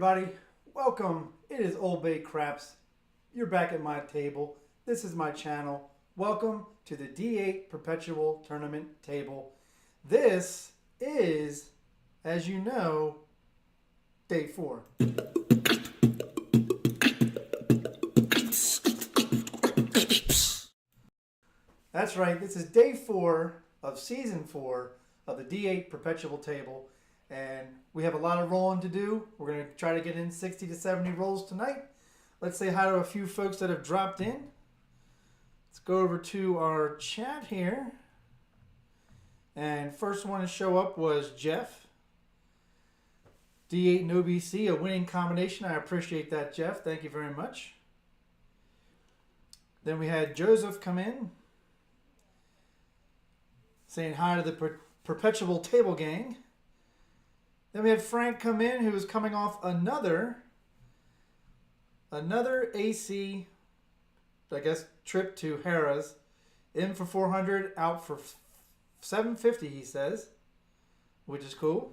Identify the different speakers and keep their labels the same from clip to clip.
Speaker 1: everybody, welcome. It is OldBayCraps. You're back at my table. This is my channel. Welcome to the D8 Perpetual Tournament table. This is, as you know, day 4. That's right, this is day 4 of season 4 of the D8 Perpetual table. And we have a lot of rolling to do. We're going to try to get in 60 to 70 rolls tonight. Let's say hi to a few folks that have dropped in. Let's go over to our chat here. And first one to show up was Jeff. D8 and OBC, a winning combination. I appreciate that, Jeff. Thank you very much. Then we had Joseph come in, saying hi to the Perpetual Table Gang. Then we had Frank come in, who was coming off another AC, I guess, trip to Harrah's. In for 400, out for 750, he says, which is cool.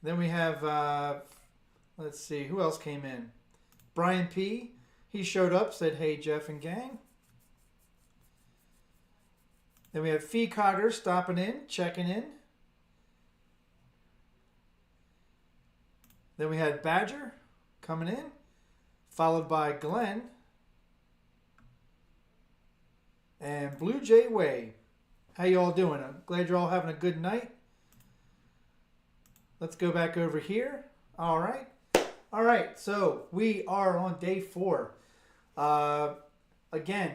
Speaker 1: Then we have, let's see, who else came in? Brian P. He showed up, said, hey, Jeff and gang. Then we have Fee Cogger stopping in, checking in. Then we had Badger coming in, followed by Glenn and Blue Jay Way. How you all doing? I'm glad you're all having a good night. Let's go back over here. All right. So we are on day 4. Again,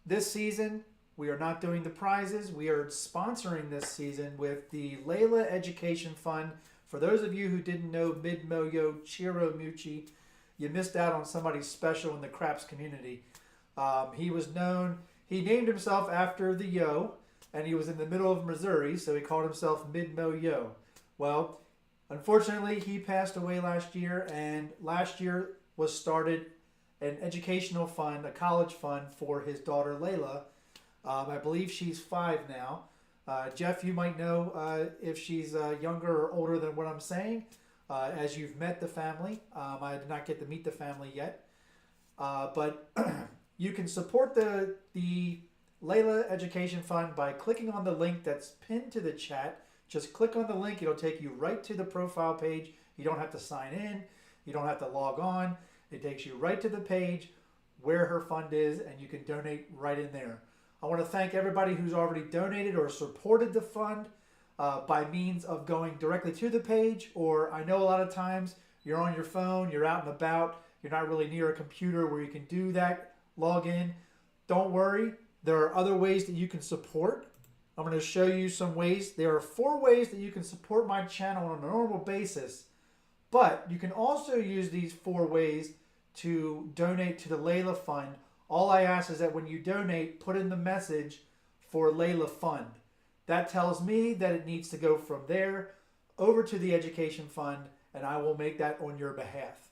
Speaker 1: this season we are not doing the prizes. We are sponsoring this season with the Layla Education Fund. For those of you who didn't know Mid-Moyo Chiro Mucci, you missed out on somebody special in the craps community. He named himself after the yo, and he was in the middle of Missouri, so he called himself Mid-Moyo. Well, unfortunately, he passed away last year, and last year was started an educational fund, a college fund for his daughter Layla. I believe she's 5 now. Jeff, you might know if she's younger or older than what I'm saying, as you've met the family. I did not get to meet the family yet. But you can support the Layla Education Fund by clicking on the link that's pinned to the chat. Just click on the link. It'll take you right to the profile page. You don't have to sign in. You don't have to log on. It takes you right to the page where her fund is, and you can donate right in there. I want to thank everybody who's already donated or supported the fund by means of going directly to the page, or I know a lot of times you're on your phone, you're out and about, you're not really near a computer where you can do that, log in. Don't worry, there are other ways that you can support. I'm going to show you some ways. There are 4 ways that you can support my channel on a normal basis, but you can also use these 4 ways to donate to the Layla Fund. All I ask is that when you donate, put in the message for Layla Fund. That tells me that it needs to go from there over to the Education Fund, and I will make that on your behalf.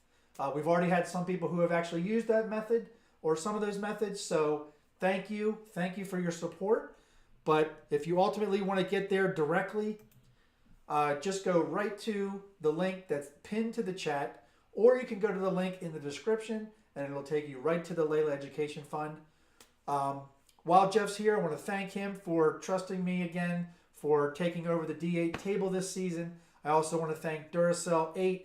Speaker 1: We've already had some people who have actually used that method or some of those methods, so thank you. Thank you for your support. But if you ultimately want to get there directly, just go right to the link that's pinned to the chat, or you can go to the link in the description, and it'll take you right to the Layla Education Fund. While Jeff's here, I want to thank him for trusting me again for taking over the D8 table this season. I also want to thank Duracell8.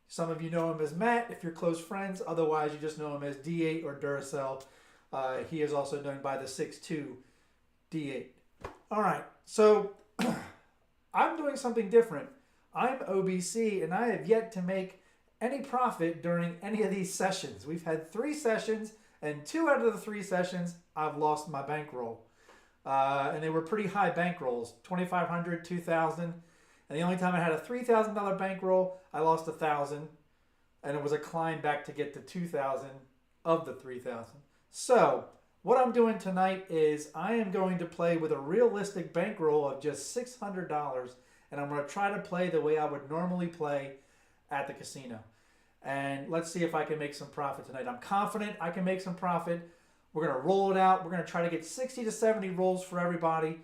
Speaker 1: Some of you know him as Matt if you're close friends. Otherwise, you just know him as D8 or Duracell. He is also known by the 6'2 D8. All right, so I'm doing something different. I'm OBC, and I have yet to make any profit during any of these sessions. We've had 3 sessions, and 2 out of the 3 sessions I've lost my bankroll, and they were pretty high bankrolls, $2,500, $2,000, and the only time I had a $3,000 bankroll, I lost $1,000, and it was a climb back to get to $2,000 of the $3,000. So what I'm doing tonight is I am going to play with a realistic bankroll of just $600, and I'm going to try to play the way I would normally play at the casino. And let's see if I can make some profit tonight. I'm confident I can make some profit. We're going to roll it out. We're going to try to get 60 to 70 rolls for everybody.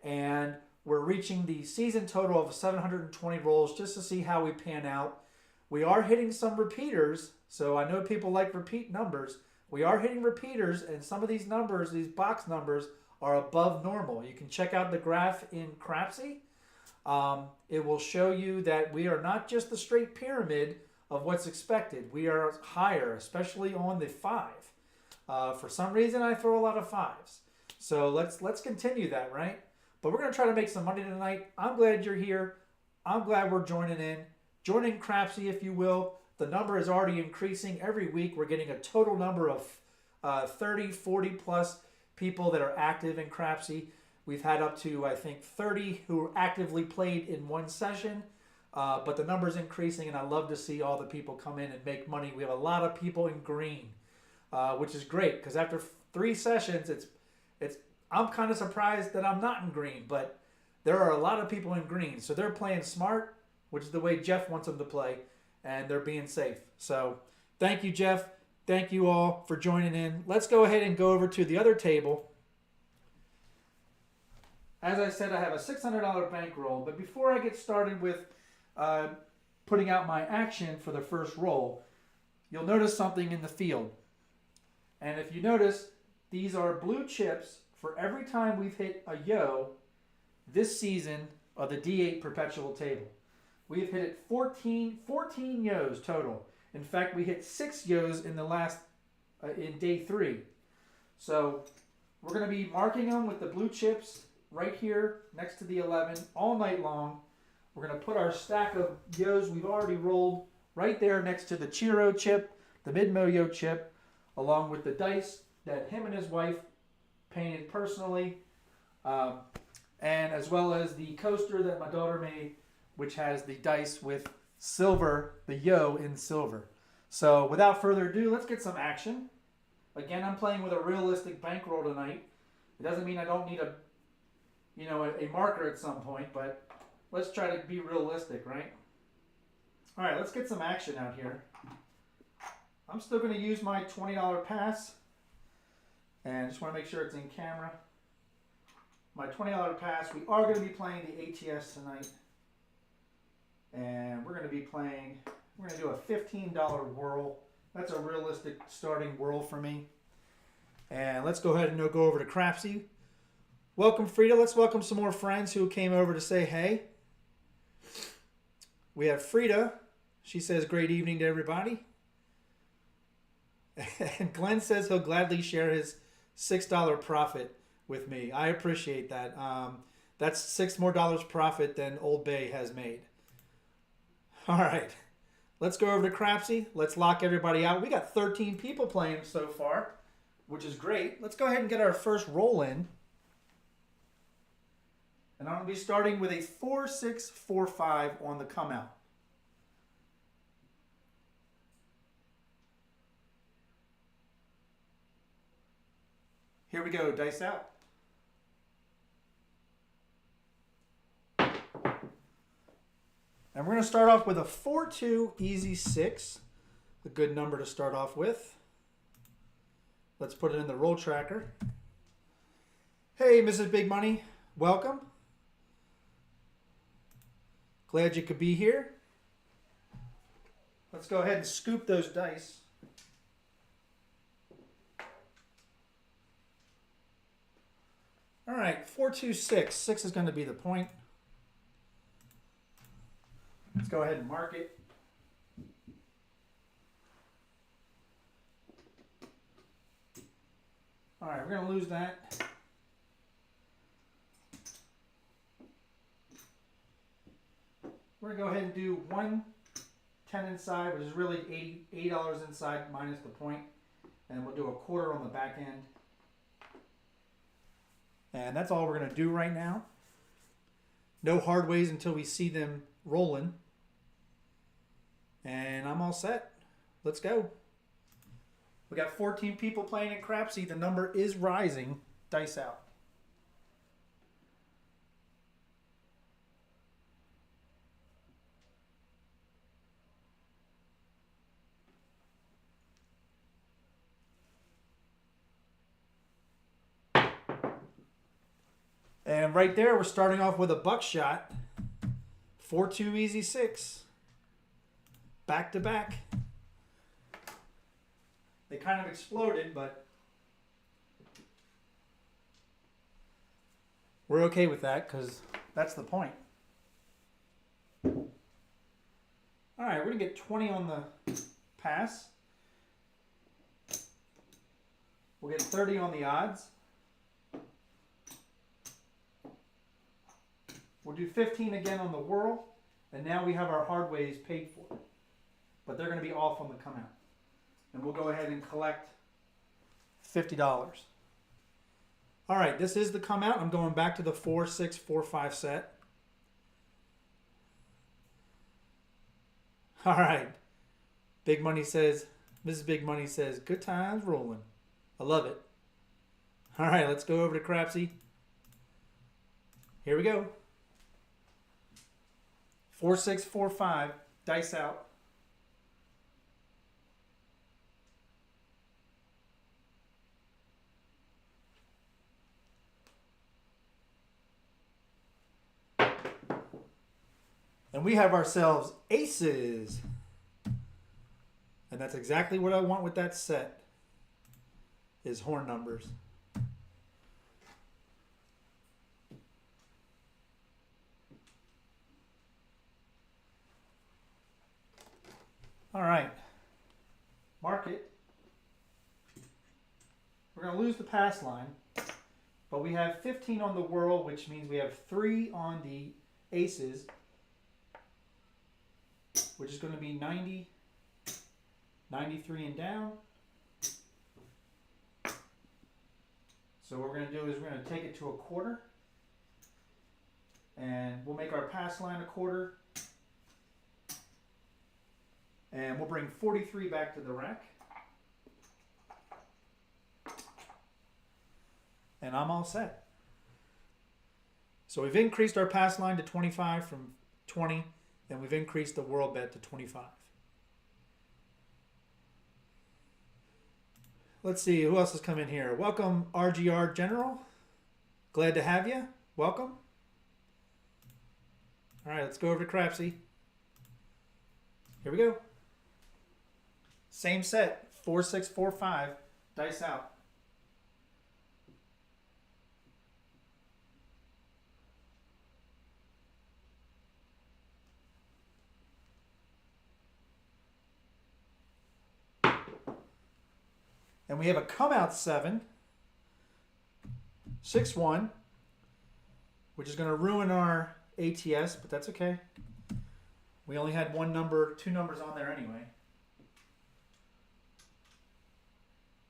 Speaker 1: And we're reaching the season total of 720 rolls just to see how we pan out. We are hitting some repeaters, so I know people like repeat numbers. We are hitting repeaters, and some of these numbers, these box numbers, are above normal. You can check out the graph in Crapsee. It will show you that we are not just the straight pyramid of what's expected. We are higher, especially on the 5. For some reason, I throw a lot of 5s. So let's continue that, right? But we're going to try to make some money tonight. I'm glad you're here. I'm glad we're joining in. Join in Crapsee, if you will. The number is already increasing. Every week, we're getting a total number of 30, 40 plus people that are active in Crapsee. We've had up to, I think, 30 who actively played in one session. But the number's increasing, and I love to see all the people come in and make money. We have a lot of people in green, which is great, because after 3 sessions, I'm kind of surprised that I'm not in green, but there are a lot of people in green. So they're playing smart, which is the way Jeff wants them to play, and they're being safe. So thank you, Jeff. Thank you all for joining in. Let's go ahead and go over to the other table. As I said, I have a $600 bankroll, but before I get started with putting out my action for the first roll, you'll notice something in the field. And if you notice, these are blue chips for every time we've hit a yo this season of the D8 Perpetual table. We've hit it 14 yos total. In fact, we hit 6 yos in the last, in day 3. So we're going to be marking them with the blue chips right here next to the 11 all night long. We're going to put our stack of yos we've already rolled right there next to the Chiro chip, the mid-mo-yo chip, along with the dice that him and his wife painted personally, and as well as the coaster that my daughter made, which has the dice with silver, the yo in silver. So without further ado, let's get some action. Again, I'm playing with a realistic bankroll tonight. It doesn't mean I don't need a marker at some point, but let's try to be realistic, right? All right, let's get some action out here. I'm still going to use my $20 pass, and just want to make sure it's in camera. My $20 pass, we are going to be playing the ATS tonight, and we're going to be playing, we're going to do a $15 whirl. That's a realistic starting whirl for me. And let's go ahead and go over to Crapsee. Welcome, Frida. Let's welcome some more friends who came over to say hey. We have Frida. She says, great evening to everybody. And Glenn says he'll gladly share his $6 profit with me. I appreciate that. That's $6 more profit than Old Bay has made. All right. Let's go over to Crapsee. Let's lock everybody out. We got 13 people playing so far, which is great. Let's go ahead and get our first roll in. And I'm going to be starting with a 4-6-4-5 on the come out. Here we go, dice out. And we're going to start off with a 4-2 easy 6, a good number to start off with. Let's put it in the roll tracker. Hey, Mrs. Big Money, welcome. Glad you could be here. Let's go ahead and scoop those dice. All right, 4-2-6. 6 is going to be the point. Let's go ahead and mark it. All right, we're going to lose that. We're going to go ahead and do 110 inside, which is really $80 inside minus the point. And we'll do a quarter on the back end. And that's all we're going to do right now. No hard ways until we see them rolling. And I'm all set. Let's go. We got 14 people playing in Crapsee. The number is rising. Dice out. And right there, we're starting off with a buckshot. 4-2 easy 6. back to back. They kind of exploded, but we're okay with that because that's the point. All right, we're going to get 20 on the pass. We'll get 30 on the odds. We'll do 15 again on the whirl. And now we have our hard ways paid for. But they're going to be off on the come out. And we'll go ahead and collect $50. All right, this is the come out. I'm going back to the 4, 6, 4, 5 set. All right. Big Money says, Mrs. Big Money says, good times rolling. I love it. All right, let's go over to Crapsee. Here we go. 4, 6, 4, 5. Dice out. And we have ourselves aces. And that's exactly what I want with that set, is horn numbers. All right, mark it. We're going to lose the pass line, but we have 15 on the whirl, which means we have 3 on the aces, which is going to be 90, 93 and down. So what we're going to do is we're going to take it to a quarter, and we'll make our pass line a quarter. And we'll bring 43 back to the rack. And I'm all set. So we've increased our pass line to 25 from 20, and we've increased the whirl bet to 25. Let's see, who else has come in here? Welcome, RGR General. Glad to have you. Welcome. All right, let's go over to Crapsee. Here we go. Same set, 4, 6, 4, 5, dice out. And we have a come out 7, 6, 1, which is going to ruin our ATS, but that's okay. We only had 2 numbers on there anyway.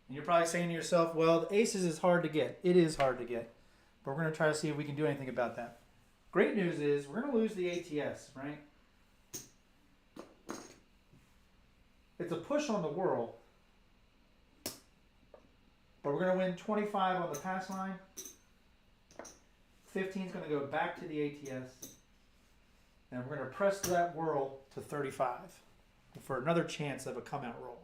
Speaker 1: And you're probably saying to yourself, well, the aces is hard to get. It is hard to get. But we're going to try to see if we can do anything about that. Great news is we're going to lose the ATS, right? It's a push on the whirl. But we're going to win 25 on the pass line. 15 is going to go back to the ATS. And we're going to press that whirl to 35 for another chance of a come out roll.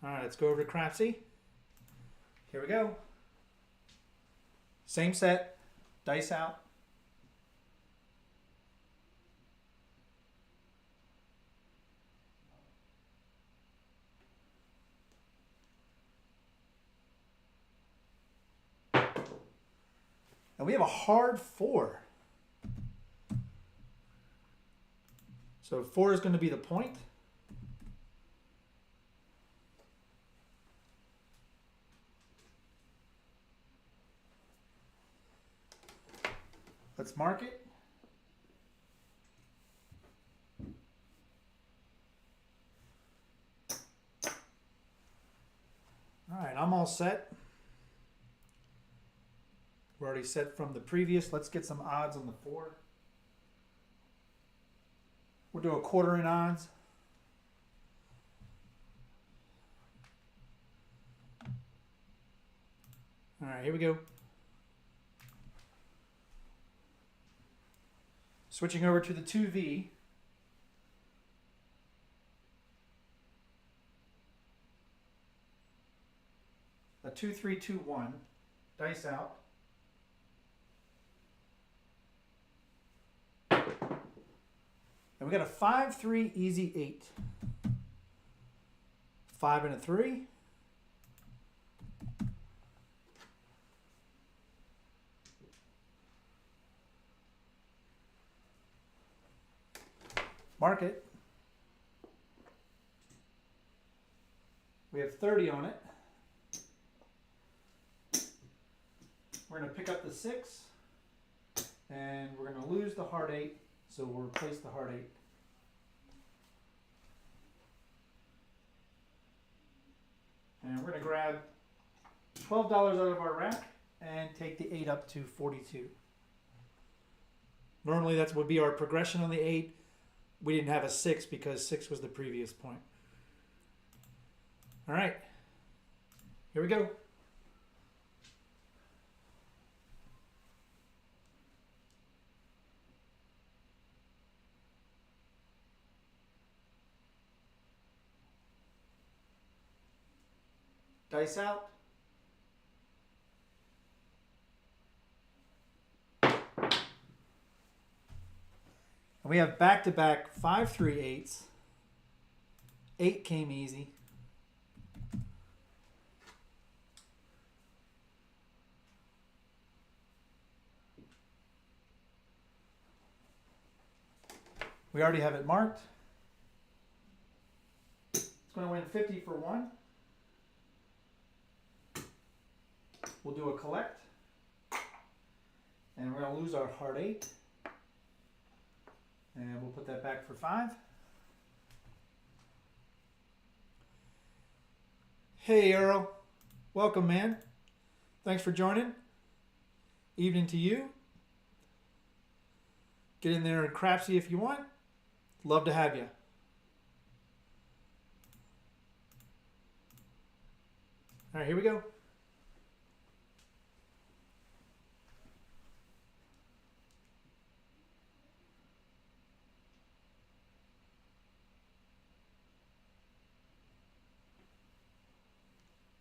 Speaker 1: All right, let's go over to Crapsee. Here we go. Same set, dice out. And we have a hard 4. So 4 is going to be the point. Let's mark it. All right, I'm all set. We're already set from the previous. Let's get some odds on the 4. We'll do a quarter in odds. All right, here we go. Switching over to the 2V. A 2, 3, 2, 1. Dice out. And we got a 5-3 easy 8. 5 and a 3. Mark it. We have 30 on it. We're going to pick up the 6. And we're going to lose the heart 8. So we'll replace the heart 8. And we're going to grab $12 out of our rack and take the 8 up to 42. Normally that would be our progression on the 8. We didn't have a 6 because 6 was the previous point. All right, here we go. Dice out. And we have back-to-back 5-3 8s. 8 came easy. We already have it marked. It's going to win 50 for 1. We'll do a collect. And we're going to lose our heart 8. And we'll put that back for 5. Hey, Earl. Welcome, man. Thanks for joining. Evening to you. Get in there and Crapsee if you want. Love to have you. All right, here we go.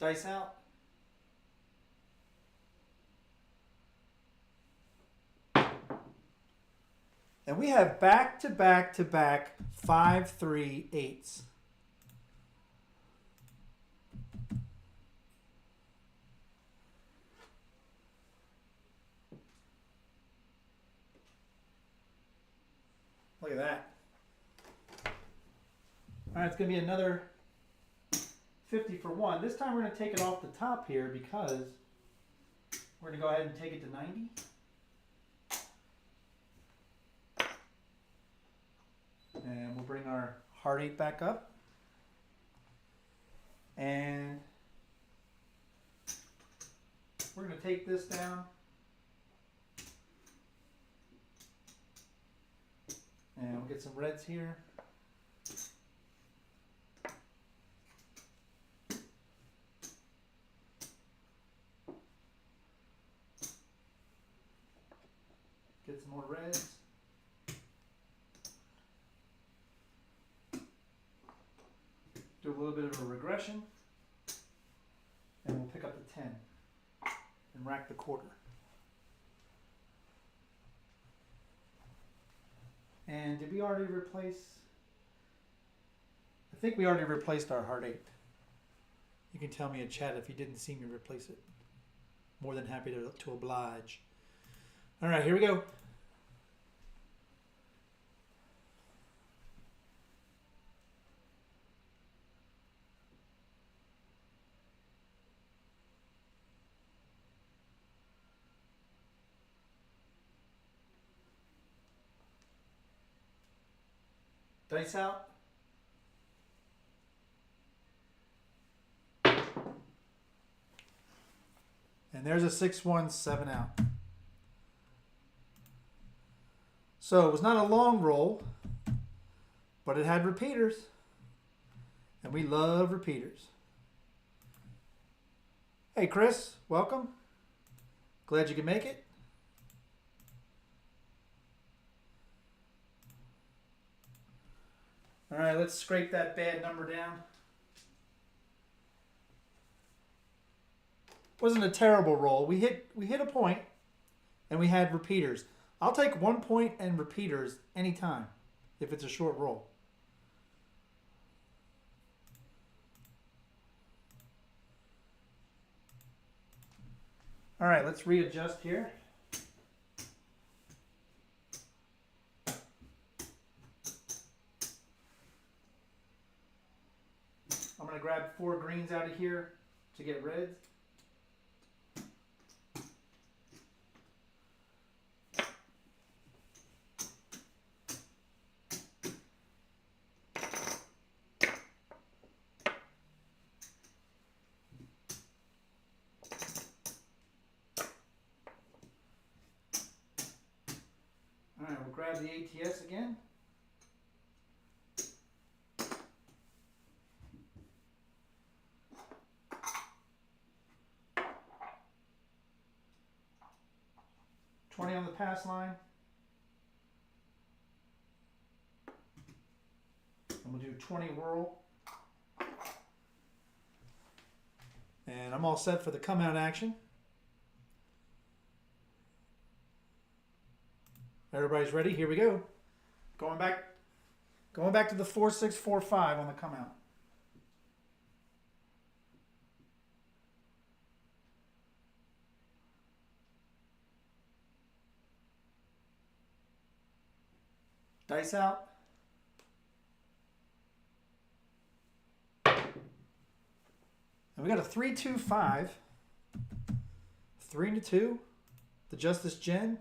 Speaker 1: Dice out. And we have back-to-back-to-back 5-3 8s. Look at that. All right, it's going to be another 50 for 1. This time we're going to take it off the top here because we're going to go ahead and take it to 90. And we'll bring our heart 8 back up. And we're going to take this down. And we'll get some reds here. Get some more reds. Do a little bit of a regression. And we'll pick up the 10 and rack the quarter. And did we already replace? I think we already replaced our heart 8. You can tell me in chat if you didn't see me replace it. More than happy to oblige. All right, here we go. Dice out. And there's a 6-1, 7 out. So it was not a long roll, but it had repeaters. And we love repeaters. Hey, Chris, welcome. Glad you could make it. All right, let's scrape that bad number down. Wasn't a terrible roll. We hit a point, and we had repeaters. I'll take 1 point and repeaters anytime. if it's a short roll. All right, let's readjust here. I'm going to grab 4 greens out of here to get reds. All right, we'll grab the ATS again. $20 on the pass line. And we'll do 20 whirl. And I'm all set for the come out action. Everybody's ready? Here we go. Going back to the 4-6-4-5 on the come out. Dice out. And we got a 3-2-5. 3 and a 2. The Justice Gen.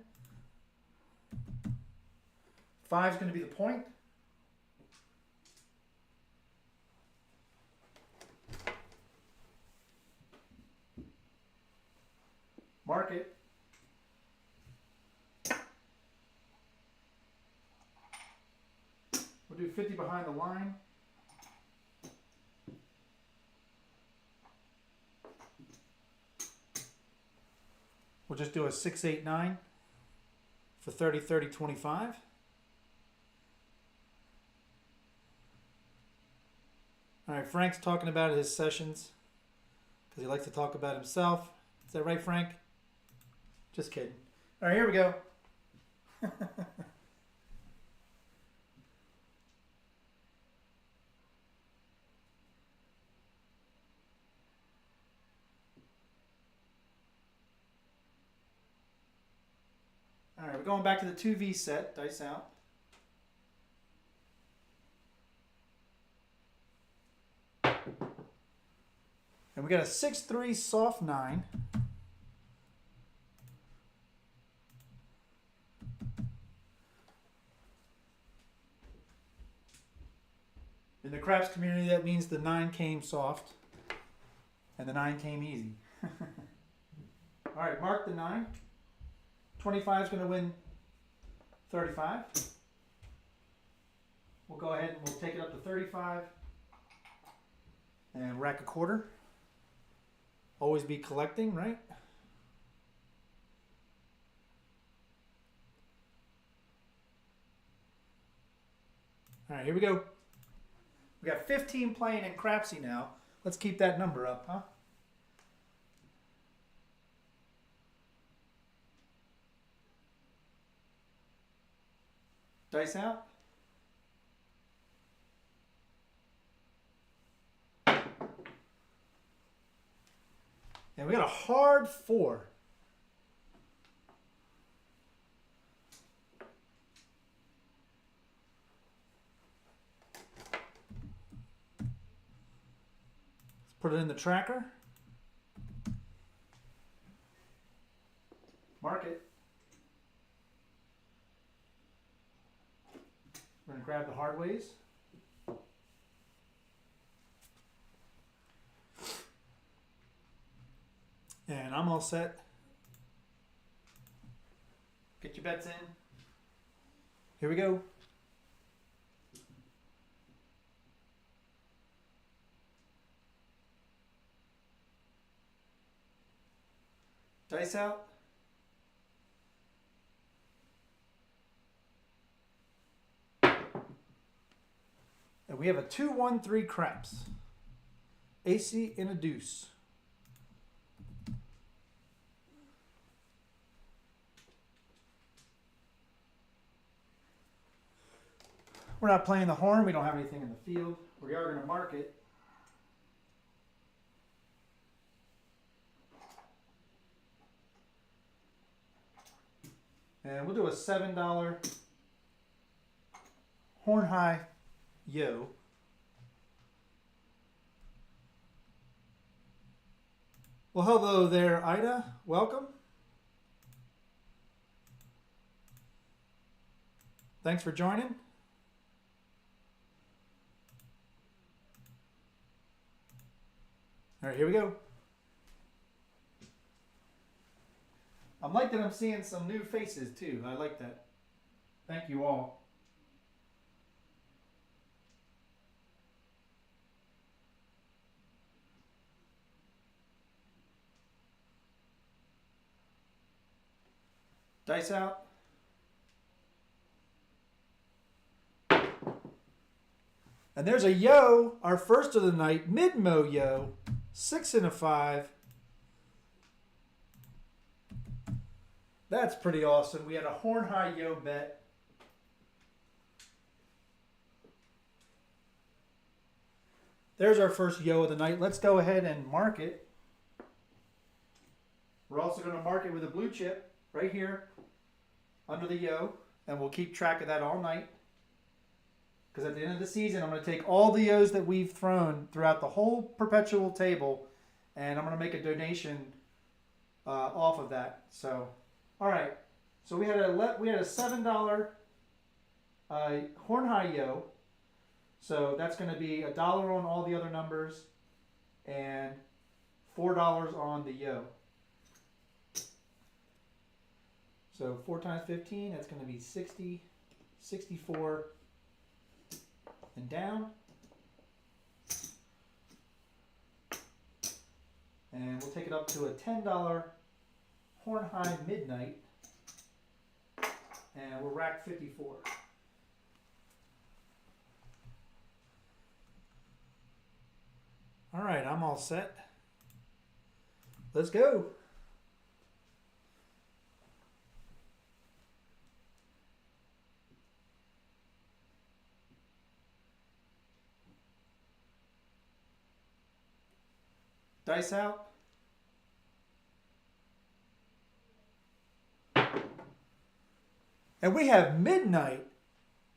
Speaker 1: 5 is going to be the point. Mark it. We'll do 50 behind the line. We'll just do a 6-8-9 for 30-30-25. All right, Frank's talking about his sessions because he likes to talk about himself. Is that right, Frank? Just kidding. All right, here we go. All right, we're going back to the 2V set. Dice out. And we got a 6-3 soft 9. In the craps community, that means the 9 came soft and the 9 came easy. All right, mark the 9. 25 is going to win 35. We'll go ahead and we'll take it up to 35 and rack a quarter. Always be collecting, right? All right, here we go. We got 15 playing in Crapsee now. Let's keep that number up, huh? Dice out. And we got a hard 4. Let's put it in the tracker. Mark it. We're going to grab the hard ways. And I'm all set. Get your bets in. Here we go. Dice out. And we have a 2-1-3 craps. AC and a deuce. We're not playing the horn. We don't have anything in the field. We are going to mark it. And we'll do a $7 horn high yo. Well, hello there, Ida. Welcome. Thanks for joining. All right, here we go. I'm like that I'm seeing some new faces too. I like that. Thank you all. Dice out. And there's a yo, our first of the night, mid-mo yo, 6 and a 5. That's pretty awesome. We had a horn high yo bet. There's our first yo of the night. Let's go ahead and mark it. We're also going to mark it with a blue chip right here under the yo, and we'll keep track of that all night. Because at the end of the season, I'm going to take all the yos that we've thrown throughout the whole Perpetual table, and I'm going to make a donation off of that. So, all right. So we had a $7 horn high yo. So that's going to be $1 on all the other numbers, and $4 on the yo. So 4 times 15, that's going to be 60, 64. And down, and we'll take it up to a $10 horn high midnight, and we'll rack 54. All right, I'm all set. Let's go. Dice out. And we have midnight.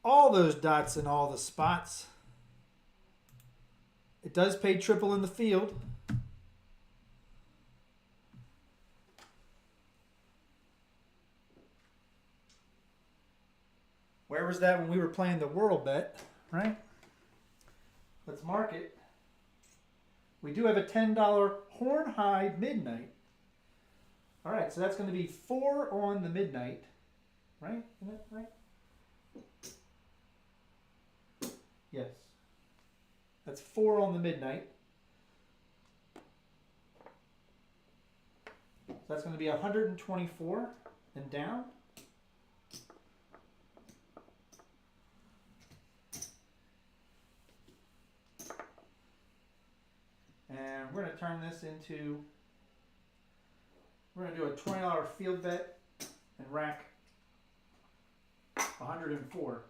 Speaker 1: All those dots in all the spots. It does pay triple in the field. Where was that when we were playing the World Bet, right? Let's mark it. We do have a $10 horn high midnight. All right, so that's going to be 4 on the midnight, right? Isn't that right? Yes. That's 4 on the midnight. So that's going to be 124 and down. And we're going to turn this into, we're going to do a $20 field bet and rack 104.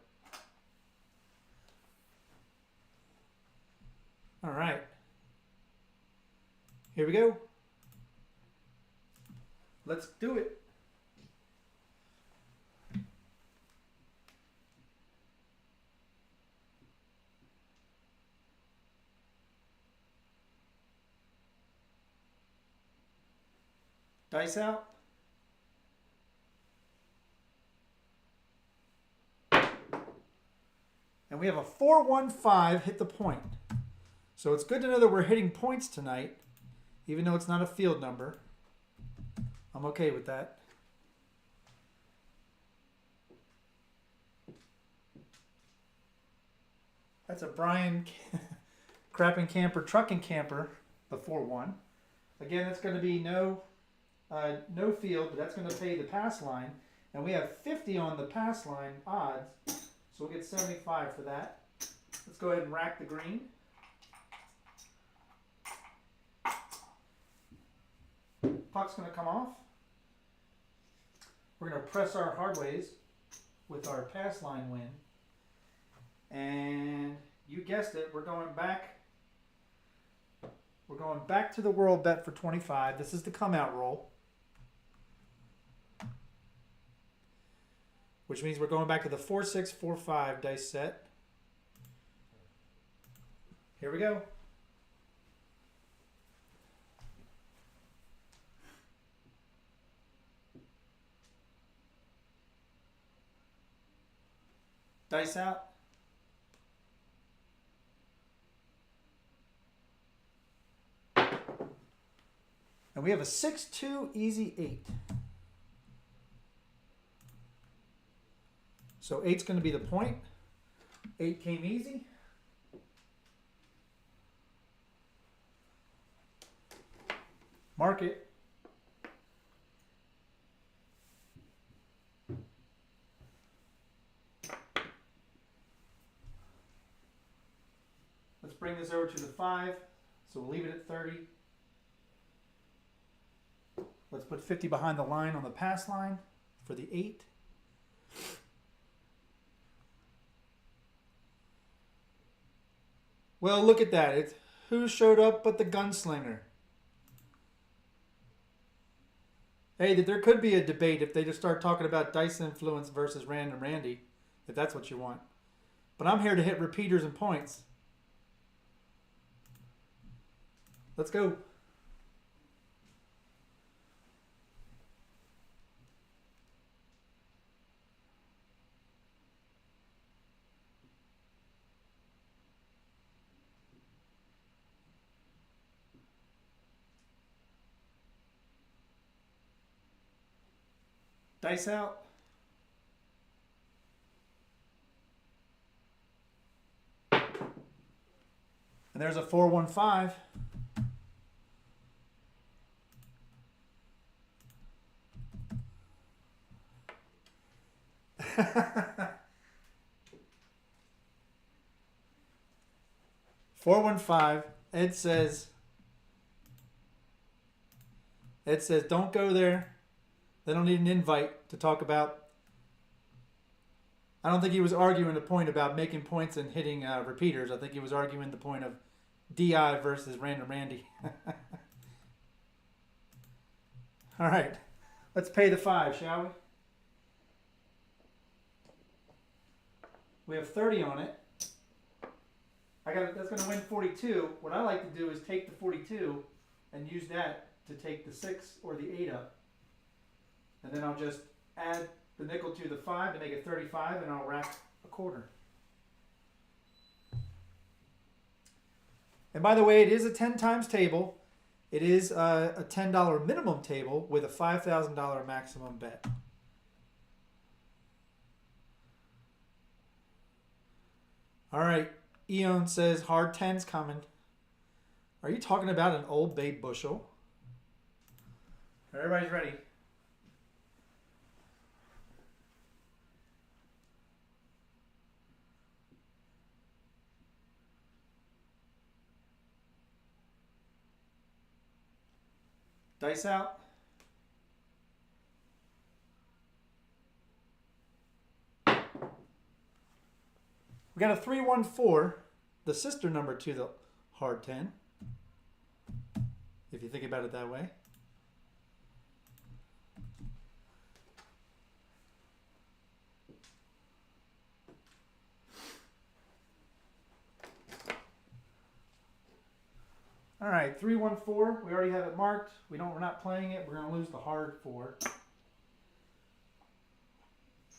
Speaker 1: All right. Here we go. Let's do it. Dice out. And we have a 415 hit the point. So it's good to know that we're hitting points tonight, even though it's not a field number. I'm okay with that. That's a Brian Crapping Camper, Trucking Camper, the 4-1. Again, that's going to be no field, but that's going to pay the pass line. And we have 50 on the pass line odds, so we'll get 75 for that. Let's go ahead and rack the green. Puck's going to come off. We're going to press our hard ways with our pass line win. And you guessed it, we're going back. We're going back to the world bet for 25. This is the come out roll. Which means we're going back to the 4, 6, 4, 5 dice set. Here we go. Dice out. And we have a 6-2 easy 8. So 8's going to be the point. 8 came easy. Mark it. Let's bring this over to the 5. So we'll leave it at 30. Let's put 50 behind the line on the pass line for the 8. Well, look at that. It's who showed up but the gunslinger. Hey, there could be a debate if they just start talking about dice influence versus random Randy, if that's what you want. But I'm here to hit repeaters and points. Let's go. Dice out. And there's a 4-1-5. $4-1-5. Ed says don't go there. They don't need an invite to talk about. I don't think he was arguing the point about making points and hitting repeaters. I think he was arguing the point of DI versus random Randy. All right, let's pay the 5, shall we? We have 30 on it. That's going to win 42. What I like to do is take the 42 and use that to take the 6 or the 8 up. And then I'll just add the nickel to the 5 to make it 35, and I'll rack a quarter. And by the way, it is a 10 times table. It is a $10 minimum table with a $5,000 maximum bet. All right, Eon says hard 10's coming. Are you talking about an Old Bay bushel? Everybody's ready. Dice out. We got a 3-1-4, the sister number to the hard 10, if you think about it that way. All right, 3-1-4. We already have it marked. We're not playing it. We're going to lose the hard 4.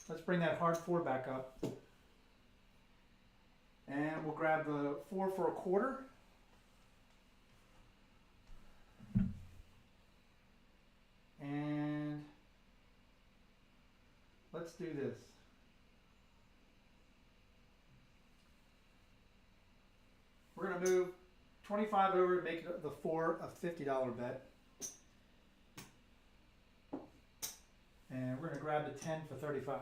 Speaker 1: Let's bring that hard 4 back up. And we'll grab the 4 for a quarter. And let's do this. We're going to move 25 over to make the 4 a $50 bet. And we're going to grab the 10 for 35.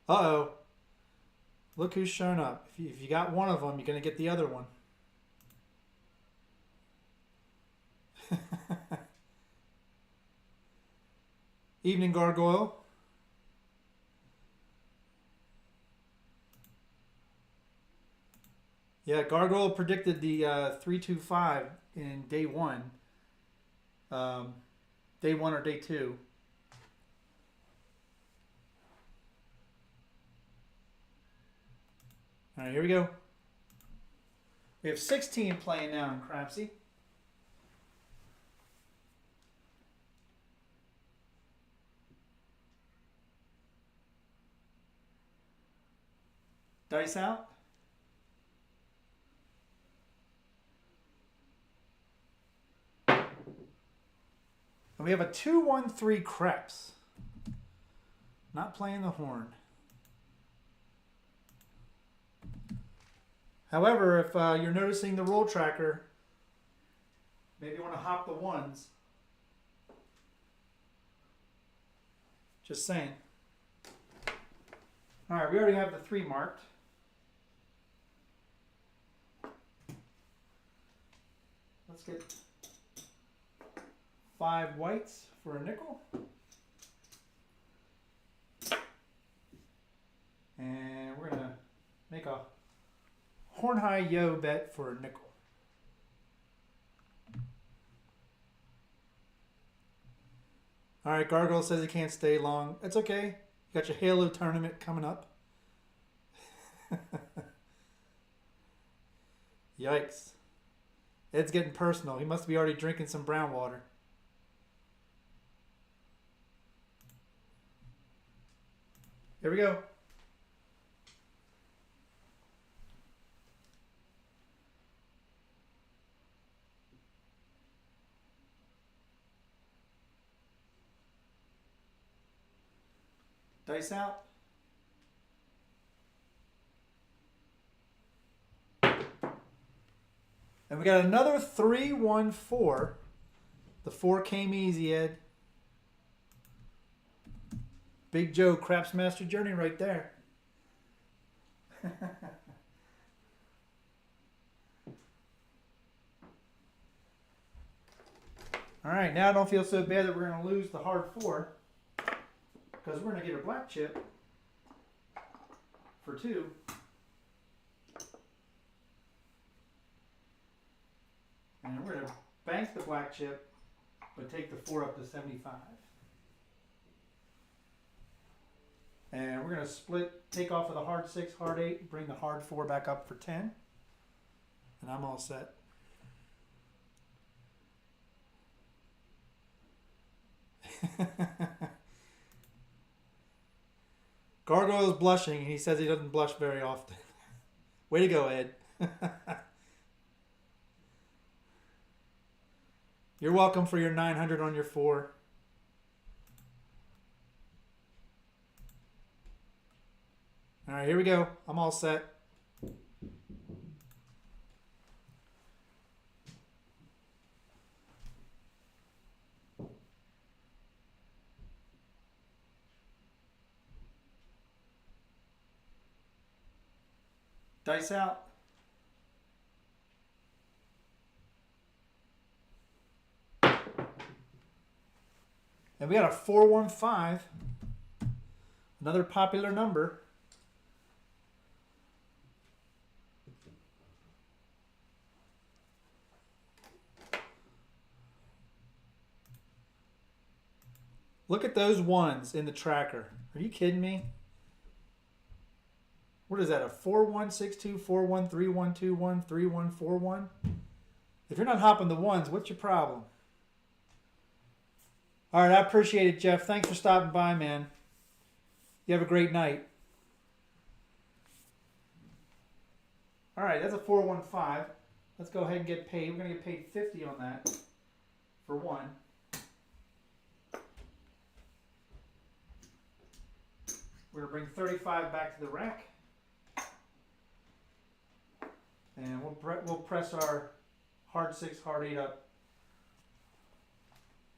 Speaker 1: Uh-oh. Look who's shown up. If you got one of them, you're going to get the other one. Evening, Gargoyle. Yeah, Gargoyle predicted the 325 in day one. Day one or day two. All right, here we go. We have 16 playing now in Crapsee. Dice out. And we have a 2-1-3 Craps. Not playing the horn. However, if you're noticing the roll tracker, maybe you want to hop the ones. Just saying. All right, we already have the 3 marked. Let's get 5 whites for a nickel. And we're going to make a horn high yo bet for a nickel. All right, Gargoyle says he can't stay long. That's okay. You got your Halo tournament coming up. Yikes. Ed's getting personal. He must be already drinking some brown water. Here we go. Dice out. And we got another 3-1-4. The 4 came easy, Ed. Big Joe, Craps Master Journey right there. All right, now I don't feel so bad that we're going to lose the hard 4. Because we're going to get a black chip for 2. And we're going to bank the black chip, but take the 4 up to 75. And we're going to split, take off of the hard 6, hard 8, bring the hard 4 back up for 10. And I'm all set. Gargoyle's blushing, and he says he doesn't blush very often. Way to go, Ed. You're welcome for your 900 on your 4. All right, here we go. I'm all set. Dice out. And we got a 415. Another popular number. Look at those ones in the tracker. Are you kidding me? What is that? A 4162, 413121, 3141? If you're not hopping the ones, what's your problem? All right, I appreciate it, Jeff. Thanks for stopping by, man. You have a great night. All right, that's a 415. Let's go ahead and get paid. We're going to get paid 50 on that for 1. We're going to bring 35 back to the rack. And we'll press our hard 6, hard 8 up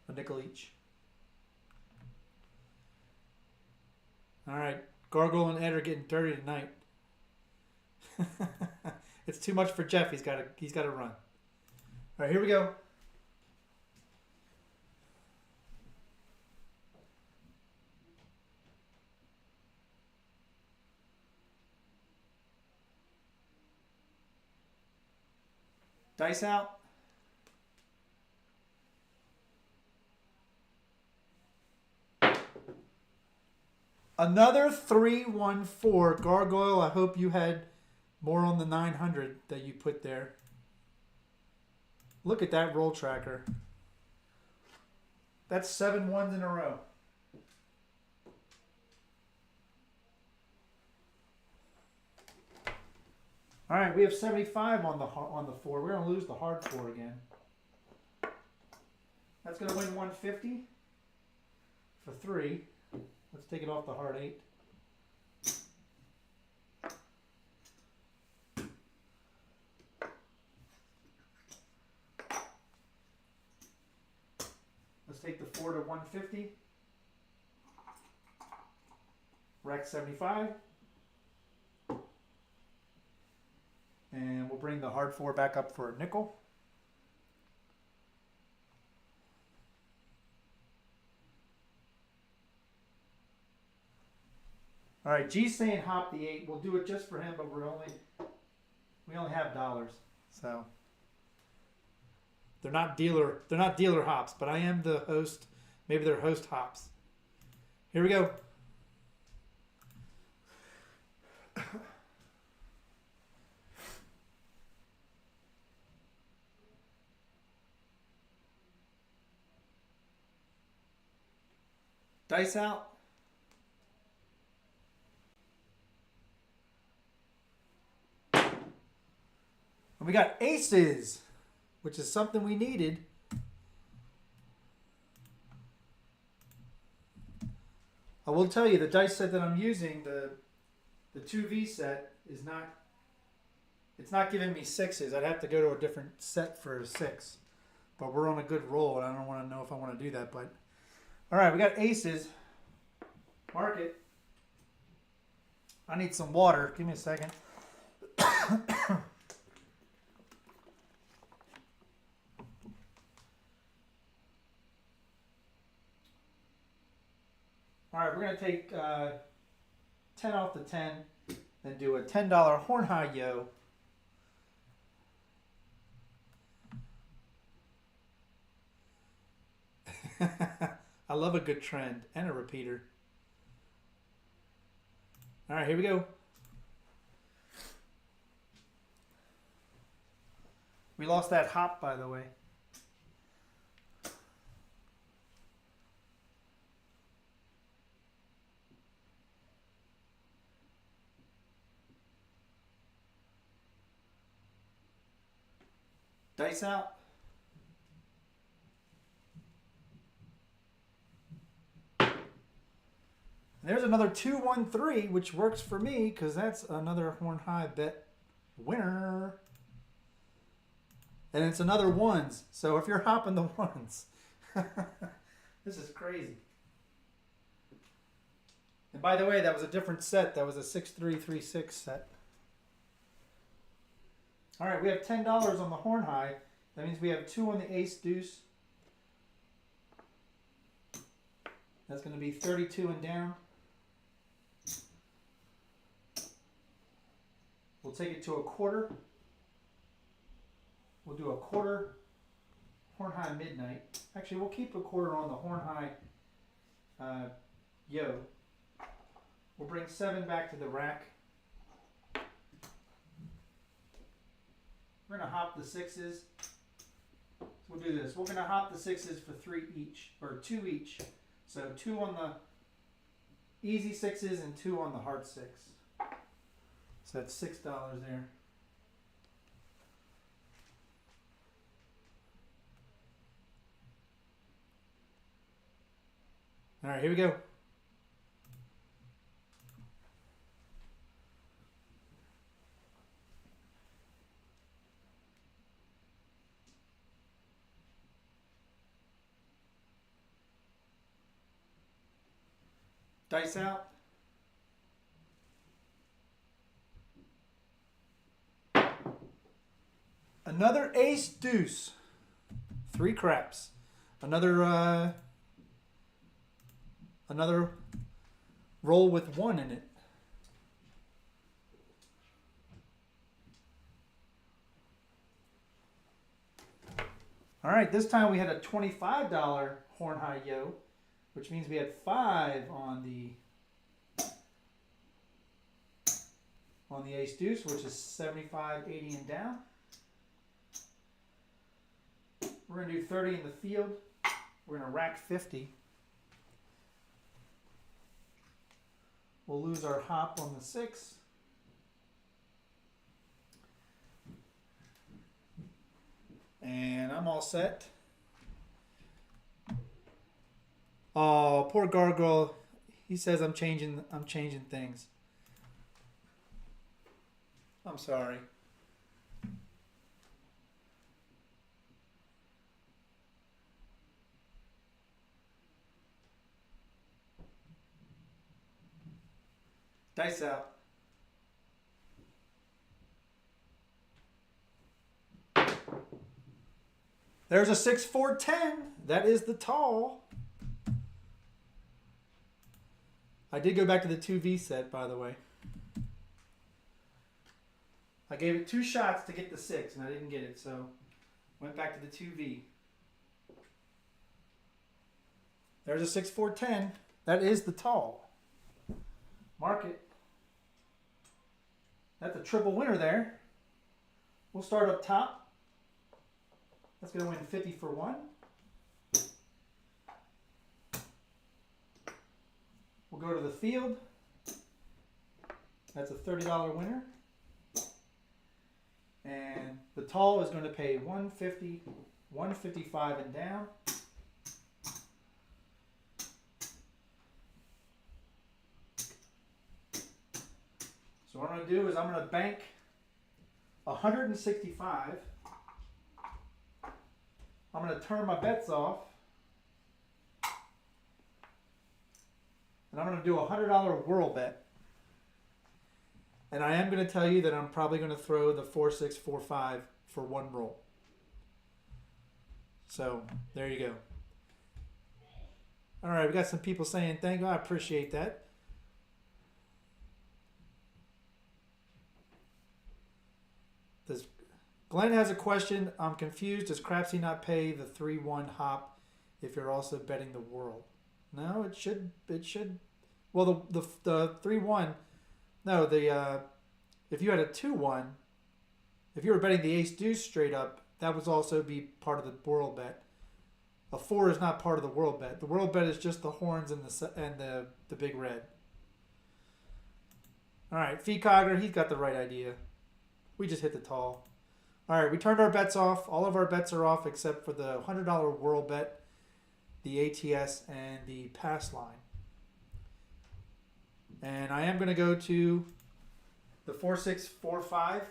Speaker 1: a nickel each. All right, Gargoyle and Ed are getting dirty tonight. It's too much for Jeff. He's got to run. All right, here we go. Dice out. Another 314 Gargoyle. I hope you had more on the 900 that you put there. Look at that roll tracker. That's 7 ones in a row. All right, we have 75 on the 4. We're gonna lose the hard 4 again. That's gonna win 150 for 3. Let's take it off the hard 8. Let's take the 4 to 150. Rack 75. And we'll bring the hard 4 back up for a nickel. All right, G's saying hop the 8. We'll do it just for him, but we only have dollars, so they're not dealer hops. But I am the host. Maybe they're host hops. Here we go. Dice out. And we got aces, which is something we needed. I will tell you, the dice set that I'm using, the 2V set, it's not giving me 6s. I'd have to go to a different set for a 6. But we're on a good roll, and I don't want to know if I want to do that. But all right, we got aces. Mark it. I need some water. Give me a second. All right, we're going to take 10 off the 10, then do a $10 horn high yo. I love a good trend and a repeater. All right, here we go. We lost that hop, by the way. Dice out. There's another 213, which works for me because that's another horn high bet winner. And it's another ones. So if you're hopping the ones, this is crazy. And by the way, that was a different set. That was a 6336 set. All right, we have $10 on the horn high. That means we have 2 on the ace deuce. That's going to be 32 and down. We'll take it to a quarter. We'll do a quarter horn high midnight. Actually, we'll keep a quarter on the horn high yo. We'll bring 7 back to the rack. We're going to hop the 6s. So we'll do this. We're going to hop the 6s for 3 each, or 2 each. So 2 on the easy 6s and 2 on the hard 6. So that's $6 there. All right, here we go. Dice out. Another ace deuce. 3 craps. Another roll with 1 in it. All right, this time we had a $25 horn high yo, which means we had 5 on the ace deuce, which is 75, 80 and down. We're going to do 30 in the field. We're going to rack 50. We'll lose our hop on the 6. And I'm all set. Oh, poor Gargoyle. He says I'm changing things. I'm sorry. Dice out. There's a 6, 4, 10. That is the tall. I did go back to the 2V set, by the way. I gave it 2 shots to get the 6, and I didn't get it, so went back to the 2V. There's a 6, 4, 10. That is the tall. Mark it. That's a triple winner there. We'll start up top. That's going to win 50 for 1. We'll go to the field. That's a $30 winner. And the tall is going to pay 150, 155 and down. So what I'm going to do is I'm going to bank 165. I'm going to turn my bets off. And I'm going to do a $100 whirl bet. And I am going to tell you that I'm probably going to throw the 4, 6, 4, 5 for 1 roll. So there you go. All right, we got some people saying thank you. I appreciate that. Glenn has a question. I'm confused. Does Crapsee not pay the 3-1 hop if you're also betting the world? No, it should. It should. Well, the 3-1. No, if you had a 2-1, if you were betting the ace deuce straight up, that would also be part of the world bet. A 4 is not part of the world bet. The world bet is just the horns and the big red. All right, Feecogger, he's got the right idea. We just hit the tall. All right, we turned our bets off. All of our bets are off except for the $100 world bet, the ATS, and the pass line. And I am going to go to the 4, 6, 4, 5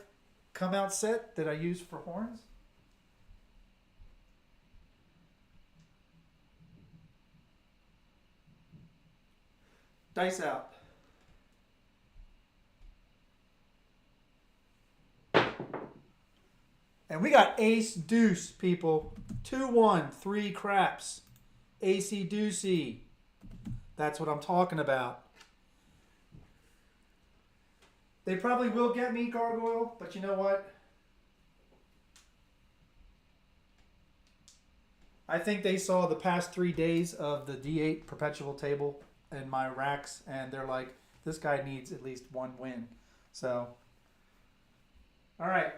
Speaker 1: come out set that I use for horns. Dice out. And we got ace deuce, people. 2-1, 3 craps. Acey deucey. That's what I'm talking about. They probably will get me, Gargoyle, but you know what? I think they saw the past 3 days of the D8 Perpetual table in my racks, and they're like, this guy needs at least 1 win. So, all right.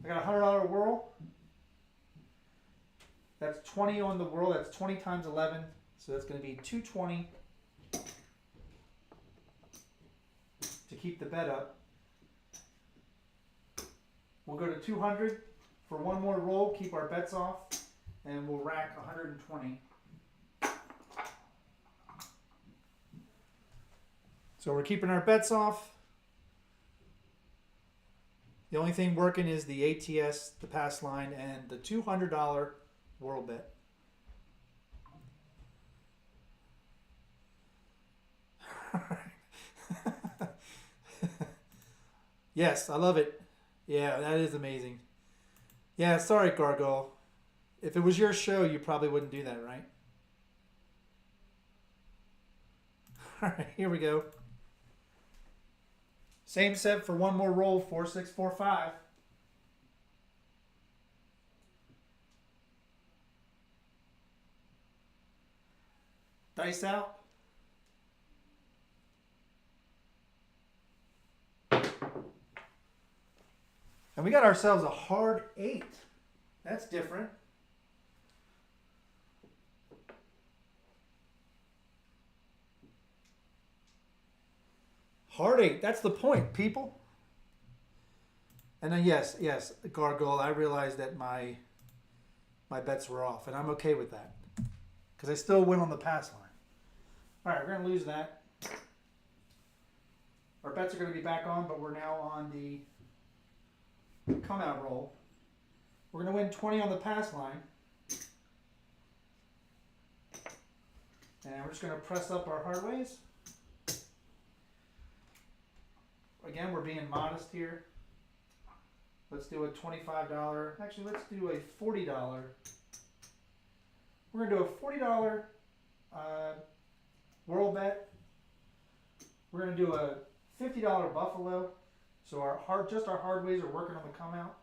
Speaker 1: I got a $100 whirl. That's 20 on the whirl. That's 20 times 11. So that's going to be 220 to keep the bet up. We'll go to 200 for 1 more roll, keep our bets off, and we'll rack 120. So we're keeping our bets off. The only thing working is the ATS, the pass line, and the $200 world bet. Yes, I love it. Yeah, that is amazing. Yeah, sorry, Gargoyle. If it was your show, you probably wouldn't do that, right? All right, here we go. Same set for 1 more roll, 4, 6, 4, 5. Dice out. And we got ourselves a hard 8. That's different. Hard 8. That's the point, people. And then yes, Gargoyle, I realized that my bets were off, and I'm okay with that. Because I still win on the pass line. All right, we're going to lose that. Our bets are going to be back on, but we're now on the come out roll. We're going to win 20 on the pass line. And we're just going to press up our hard ways. Again, we're being modest here. Let's do a $25. Actually, let's do a $40. We're going to do a $40 World bet. We're going to do a $50 Buffalo. So our hard ways are working on the come out.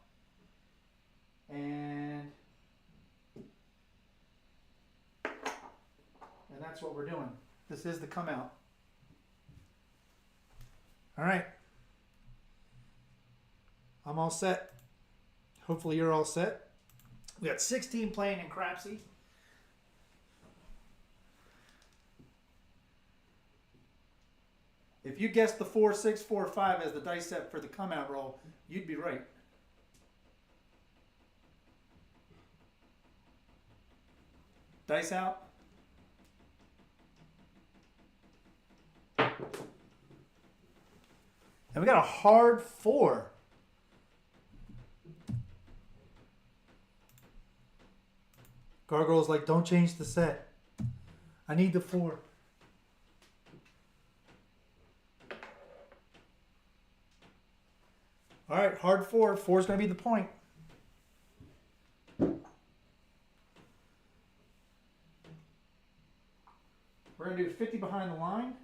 Speaker 1: And that's what we're doing. This is the come out. All right. I'm all set. Hopefully you're all set. We got 16 playing in Crapsee. If you guessed the 4, 6, 4, 5 as the dice set for the come out roll, you'd be right. Dice out. And we got a hard 4. Gargoyle's like, don't change the set. I need the 4. All right, hard 4. 4 is going to be the point. We're going to do 50 behind the line.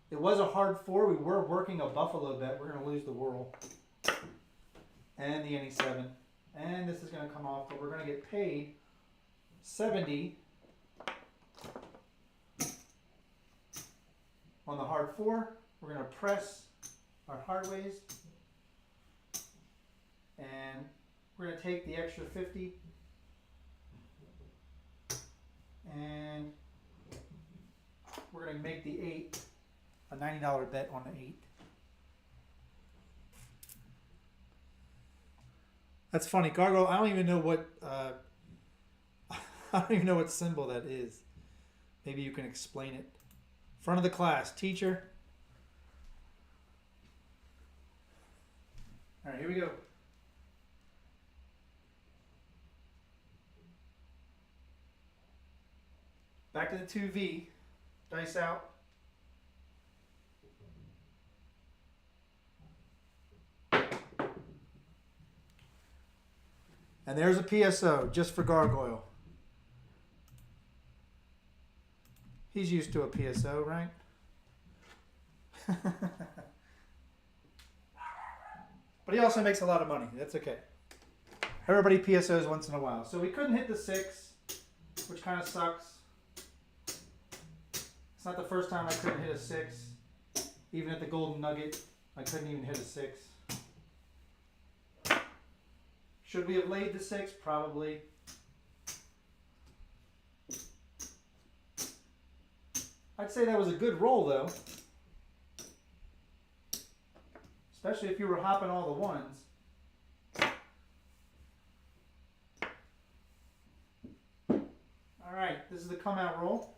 Speaker 1: It was a hard 4. We were working a Buffalo bet. We're going to lose the whirl. And the any 7. And this is going to come off, but we're going to get paid 70 on the hard 4. We're going to press our hard ways. And we're going to take the extra 50 and we're going to make the 8 a $90 bet on the 8. That's funny, Gargoyle. I don't even know what I don't even know what symbol that is. Maybe you can explain it. Front of the class, teacher. All right, here we go. Back to the 2V. Dice out. And there's a PSO just for Gargoyle. He's used to a PSO, right? But he also makes a lot of money. That's okay. Everybody PSOs once in a while. So we couldn't hit the 6, which kind of sucks. It's not the first time I couldn't hit a 6. Even at the Golden Nugget, I couldn't even hit a 6. Should we have laid the 6? Probably. I'd say that was a good roll, though. Especially if you were hopping all the ones. All right, this is the come out roll.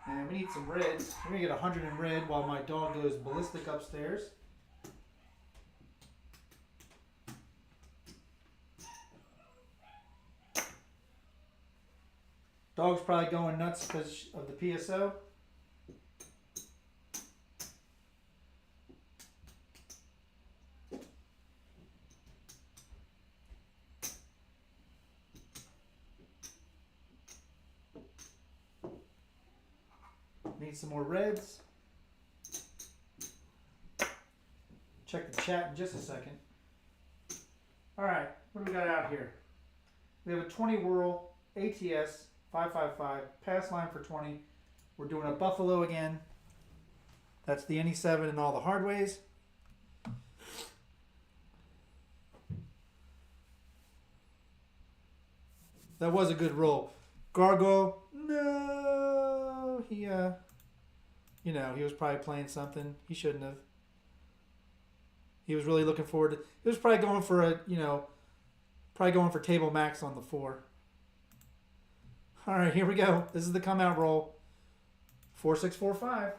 Speaker 1: And we need some reds. We're going to get 100 in red while my dog goes ballistic upstairs. Dog's probably going nuts because of the PSO. Need some more reds. Check the chat in just a second. All right, what do we got out here? We have a 20 whirl ATS 555 pass line for 20. We're doing a Buffalo again. That's the any 7 in all the hard ways. That was a good roll. Gargoyle, no, he you know, he was probably playing something he shouldn't have. He was really looking forward to. He was probably going for a, you know, probably going for table max on the 4. All right, here we go. This is the come out roll. 4, 6, 4, 5.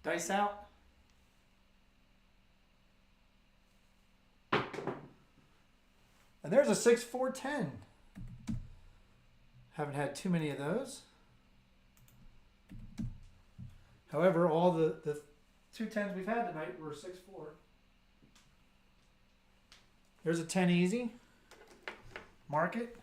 Speaker 1: Dice out. And there's a 6, 4, 10. Haven't had too many of those. However, all the 2 10s we've had tonight were 6, 4. There's a 10 easy. Mark it.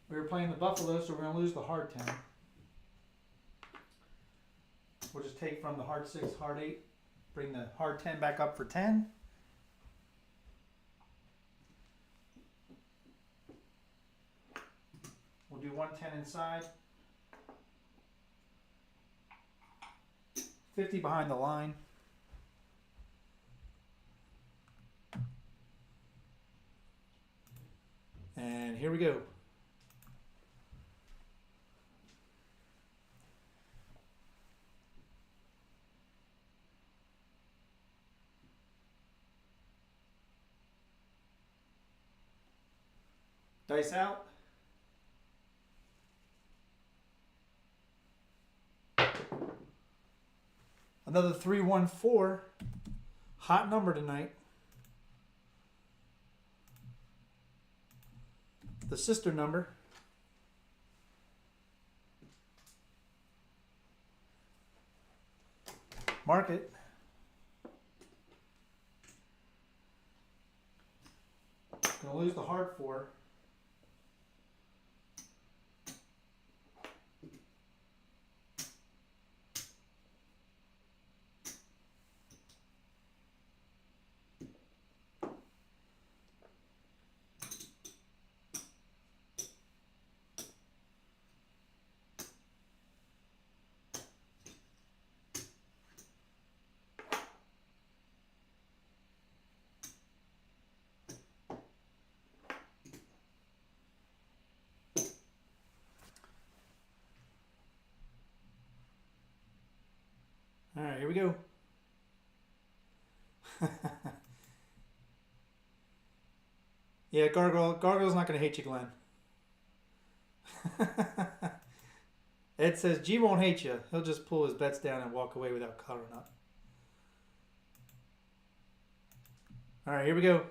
Speaker 1: We were playing the Buffalo, so we're going to lose the hard 10. We'll just take from the hard 6, hard 8, bring the hard 10 back up for 10. We'll do 110 inside. 50 behind the line. And here we go. Dice out. Another 3, 1, 4. Hot number tonight. The sister number. Mark it. Gonna lose the hard 4. All right, here we go. Yeah, Gargoyle's not going to hate you, Glenn. Ed says G won't hate you. He'll just pull his bets down and walk away without covering up. All right, here we go.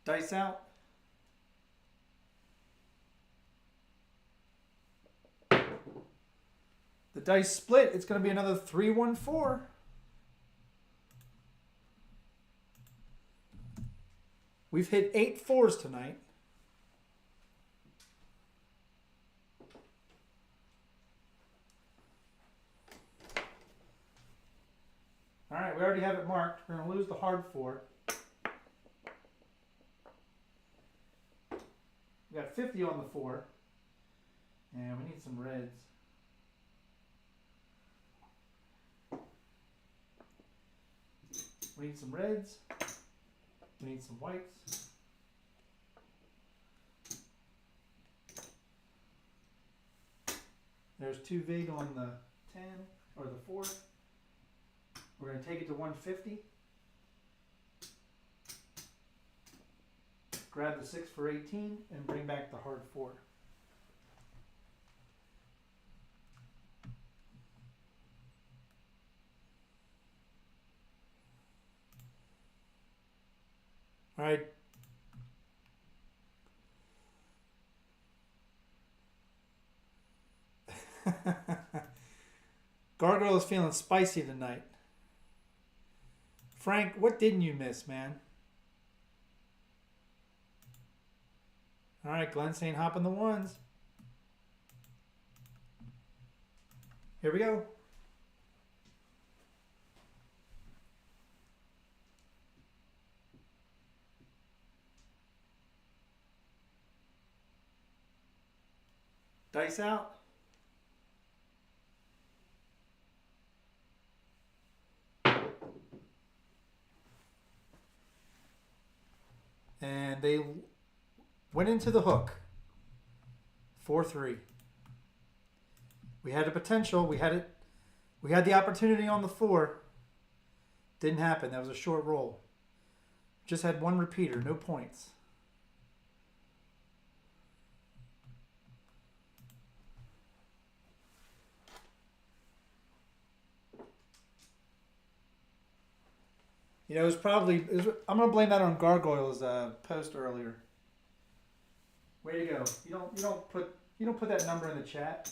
Speaker 1: Dice out. The dice split. It's going to be another 3, 1, 4. We've hit 8 4s tonight. All right, we already have it marked. We're going to lose the hard 4. We got 50 on the 4. And we need some reds. We need some reds. We need some whites. There's 2 vig on the 10 or the 4. We're going to take it to 150. Grab the 6 for 18 and bring back the hard 4. Gargoyle is feeling spicy tonight. Frank, what didn't you miss, man? All right, Glenn saying hop on the ones. Here we go. Dice out. And they went into the hook. 4-3. We had a potential. We had it. We had the opportunity on the 4. Didn't happen. That was a short roll. Just had one repeater. No points. You know, I'm gonna blame that on Gargoyle's post earlier. Way to go! You don't put that number in the chat.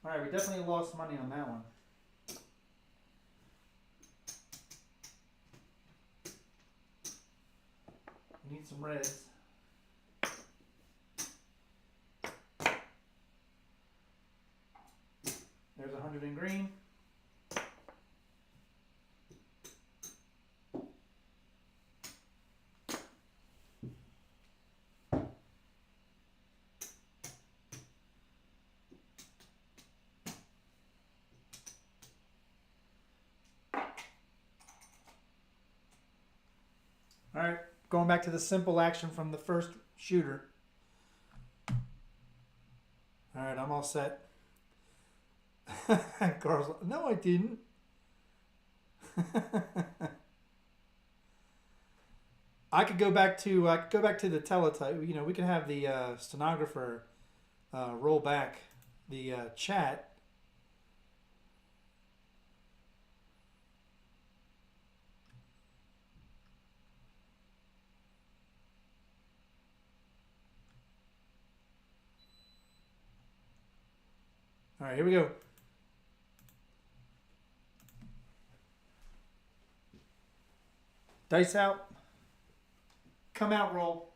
Speaker 1: All right, we definitely lost money on that one. We need some reds. There's 100 in green. All right, going back to the simple action from the first shooter. All right, I'm all set. Carl's like, no, I didn't. I could go back to the teletype. You know, we can have the stenographer roll back the chat. All right, here we go. Dice out. Come out, roll.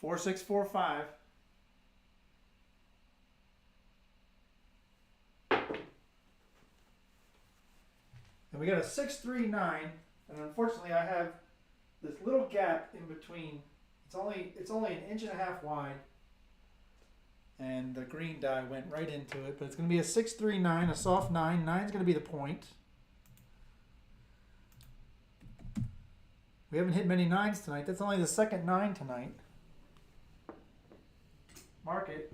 Speaker 1: Four, 6, 4, 5. And we got a 6, 3, 9. And unfortunately, I have this little gap in between. It's only an inch and a half wide. And the green die went right into it. But it's going to be a 6, 3, 9, a soft 9. 9's going to be the point. We haven't hit many 9s tonight. That's only the second 9 tonight. Mark it.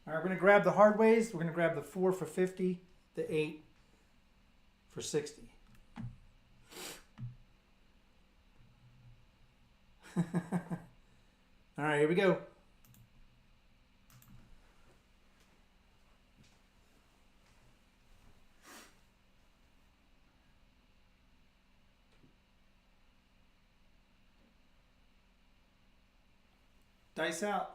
Speaker 1: All right, we're going to grab the hard ways. We're going to grab the 4 for 50, the 8 for 60. All right, here we go. Dice out.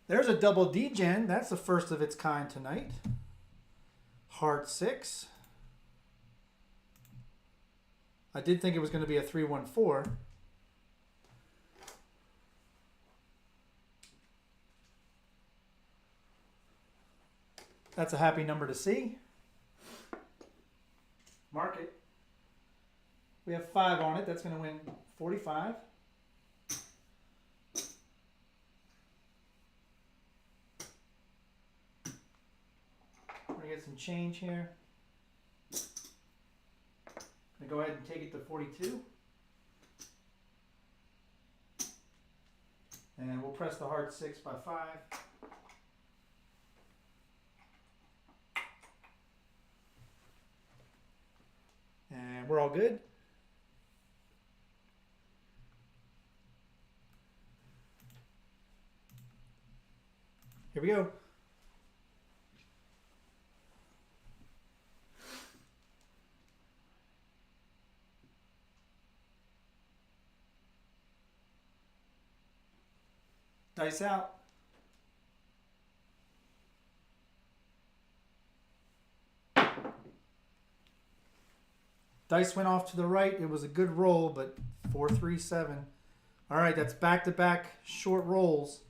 Speaker 1: There's a double D-Gen. That's the first of its kind tonight. Heart 6. I did think it was going to be a 314. That's a happy number to see. Mark it. We have 5 on it. That's going to win 45. We're going to get some change here. I'm going to go ahead and take it to 42. And we'll press the hard 6 by 5. And we're all good. Here we go. Dice out. Dice went off to the right. It was a good roll, but 4, 3, 7. All right, that's back-to-back short rolls.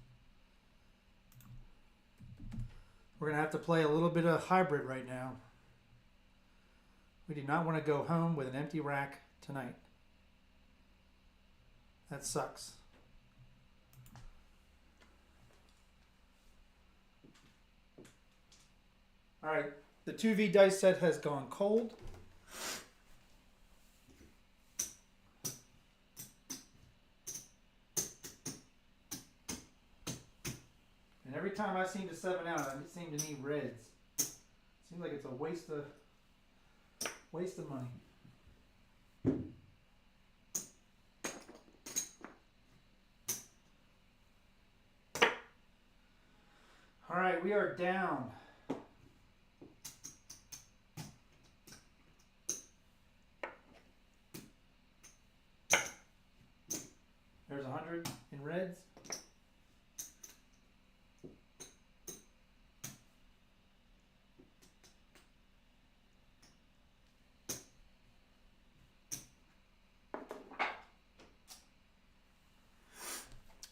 Speaker 1: We're going to have to play a little bit of hybrid right now. We do not want to go home with an empty rack tonight. That sucks. All right, the 2V dice set has gone cold. And every time I seem to 7 out, I seem to need reds. Seems like it's a waste of money. All right, we are down. There's 100 in reds.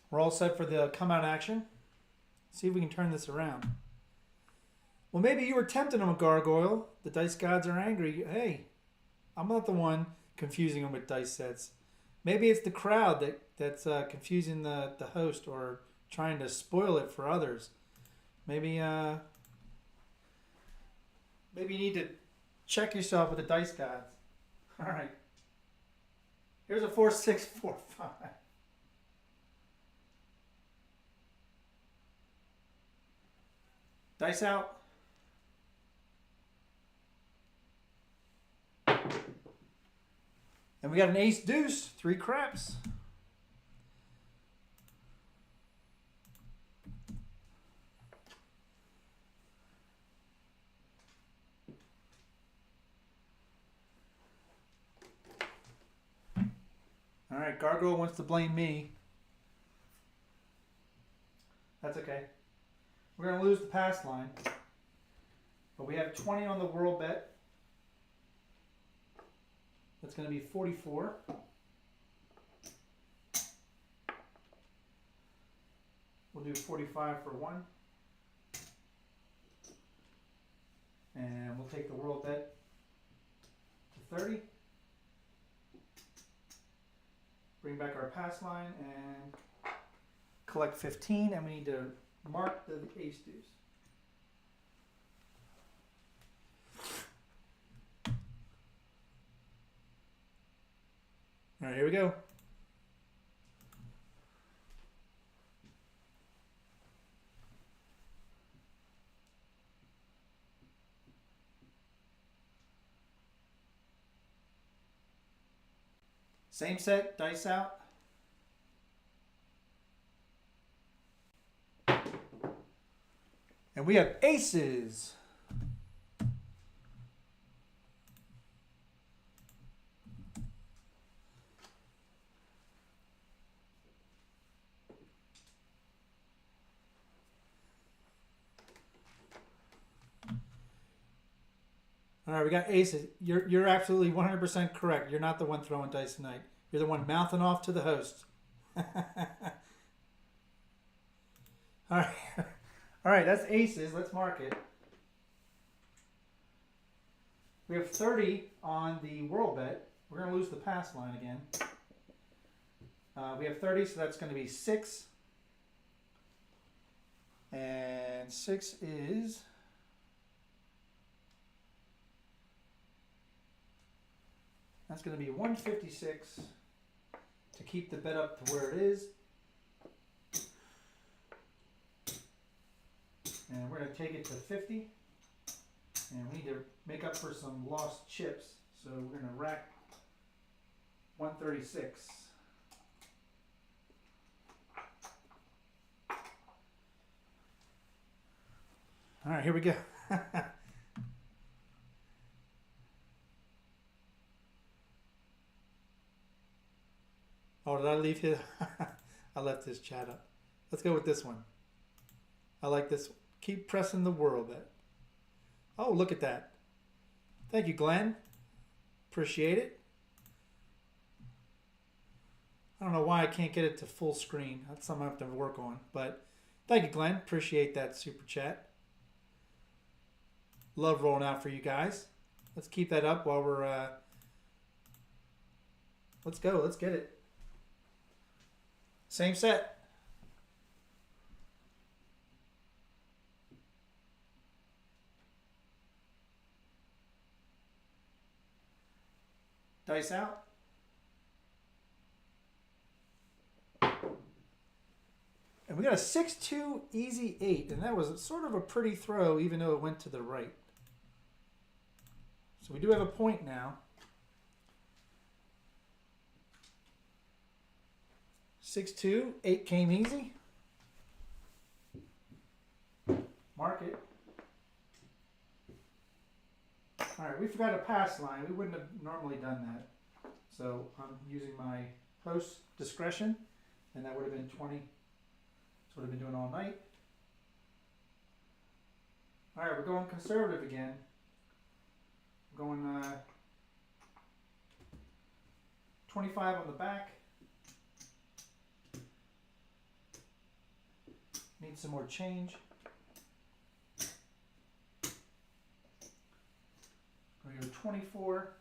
Speaker 1: We're all set for the come out action. See if we can turn this around. Well, maybe you were tempting them with gargoyle. The dice gods are angry. Hey, I'm not the one confusing them with dice sets. Maybe it's the crowd that's confusing the host or trying to spoil it for others. Maybe you need to check yourself with the dice gods. All right. Here's a 4, 6, 4, 5. Dice out. And we got an ace deuce, 3 craps. All right, Gargoyle wants to blame me. That's okay. We're going to lose the pass line. But we have 20 on the world bet. That's going to be 44. We'll do 45 for 1. And we'll take the world bet to 30. Bring back our pass line and collect 15. And we need to mark the ace deuce. All right, here we go. Same set, dice out. And we have aces. All right, we got aces. You're absolutely 100% correct. You're not the one throwing dice tonight. You're the one mouthing off to the host. All right. All right, that's aces. Let's mark it. We have 30 on the world bet. We're going to lose the pass line again. We have 30, so that's going to be 6. And 6 is... That's going to be 156 to keep the bet up to where it is. And we're going to take it to 50. And we need to make up for some lost chips. So we're going to rack 136. All right, here we go. Oh, did I leave his? I left his chat up. Let's go with this one. I like this. Keep pressing the world bet. Oh, look at that. Thank you, Glenn. Appreciate it. I don't know why I can't get it to full screen. That's something I have to work on. But thank you, Glenn. Appreciate that super chat. Love rolling out for you guys. Let's keep that up while we're... Let's go. Let's get it. Same set. Dice out. And we got a 6-2 easy 8, and that was sort of a pretty throw even though it went to the right. So we do have a point now. 6-2, 8 came easy. Mark it. All right, we forgot a pass line. We wouldn't have normally done that. So I'm using my host discretion, and that would have been 20. That's what I've been doing all night. All right, we're going conservative again. We're going 25 on the back. Need some more change. We're going to go 24,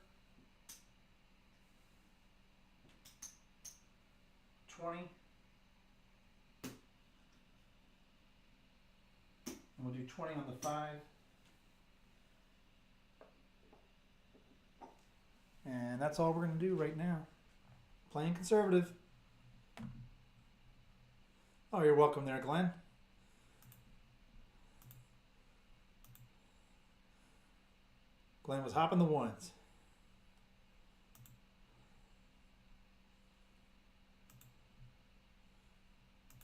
Speaker 1: 20, and we'll do 20 on the 5. And that's all we're going to do right now. Playing conservative. Oh, you're welcome there, Glenn. Glenn was hopping the ones.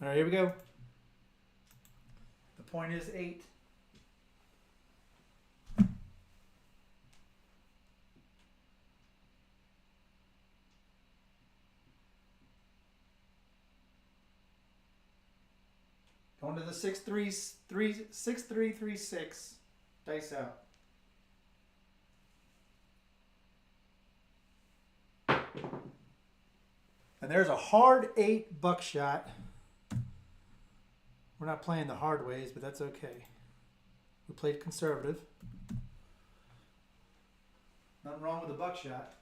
Speaker 1: All right, here we go. The point is 8. Going to the 6-3-3-6. Dice out. And there's a hard 8 buckshot. We're not playing the hard ways, but that's okay. We played conservative. Nothing wrong with the buckshot.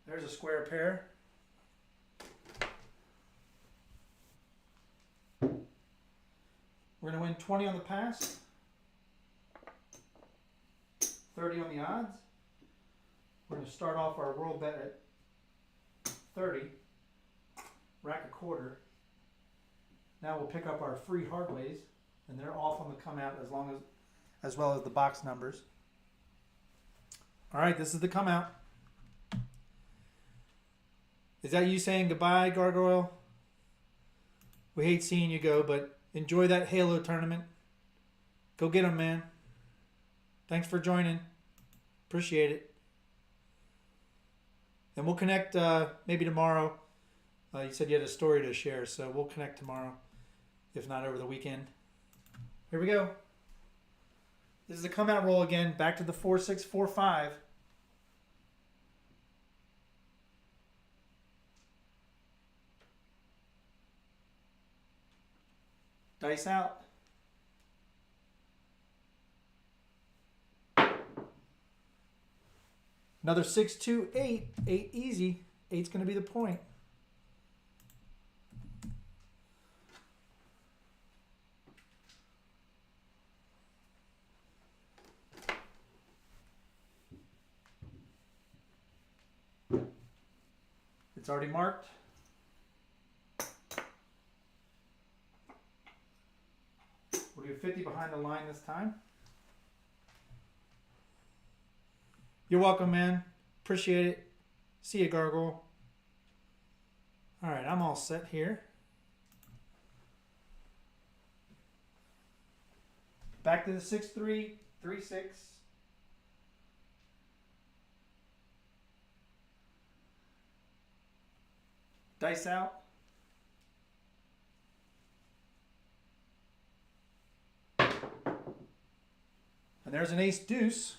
Speaker 1: There's a square pair. We're going to win 20 on the pass, 30 on the odds. We're going to start off our world bet at 30, rack a quarter. Now we'll pick up our free hard ways, and they're off on the come out as well as the box numbers. All right, this is the come out. Is that you saying goodbye, Gargoyle? We hate seeing you go, but enjoy that Halo tournament. Go get them, man. Thanks for joining. Appreciate it. And we'll connect maybe tomorrow. You said you had a story to share, so we'll connect tomorrow, if not over the weekend. Here we go. This is the come out roll again. Back to the 4-6, 4-5. Dice out. Another 6, 2, 8. 8 easy. 8's going to be the point. It's already marked. We'll do 50 behind the line this time. You're welcome, man. Appreciate it. See you, Gargoyle. All right, I'm all set here. Back to the 6-3, 3-6. Dice out. And there's an ace deuce.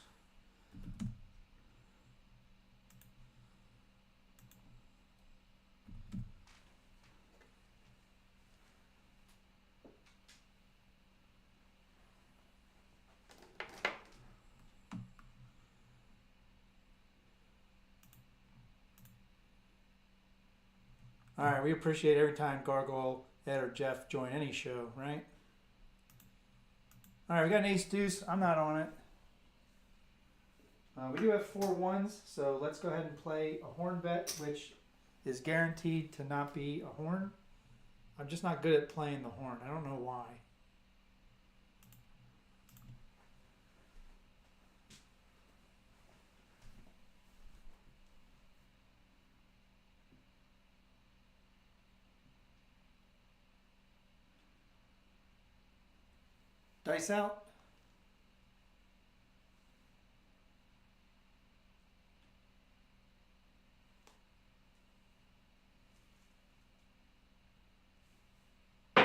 Speaker 1: All right, we appreciate every time Gargoyle, Ed, or Jeff join any show, right? All right, we got an ace deuce. I'm not on it. We do have 4 ones, so let's go ahead and play a horn bet, which is guaranteed to not be a horn. I'm just not good at playing the horn. I don't know why. Dice out. And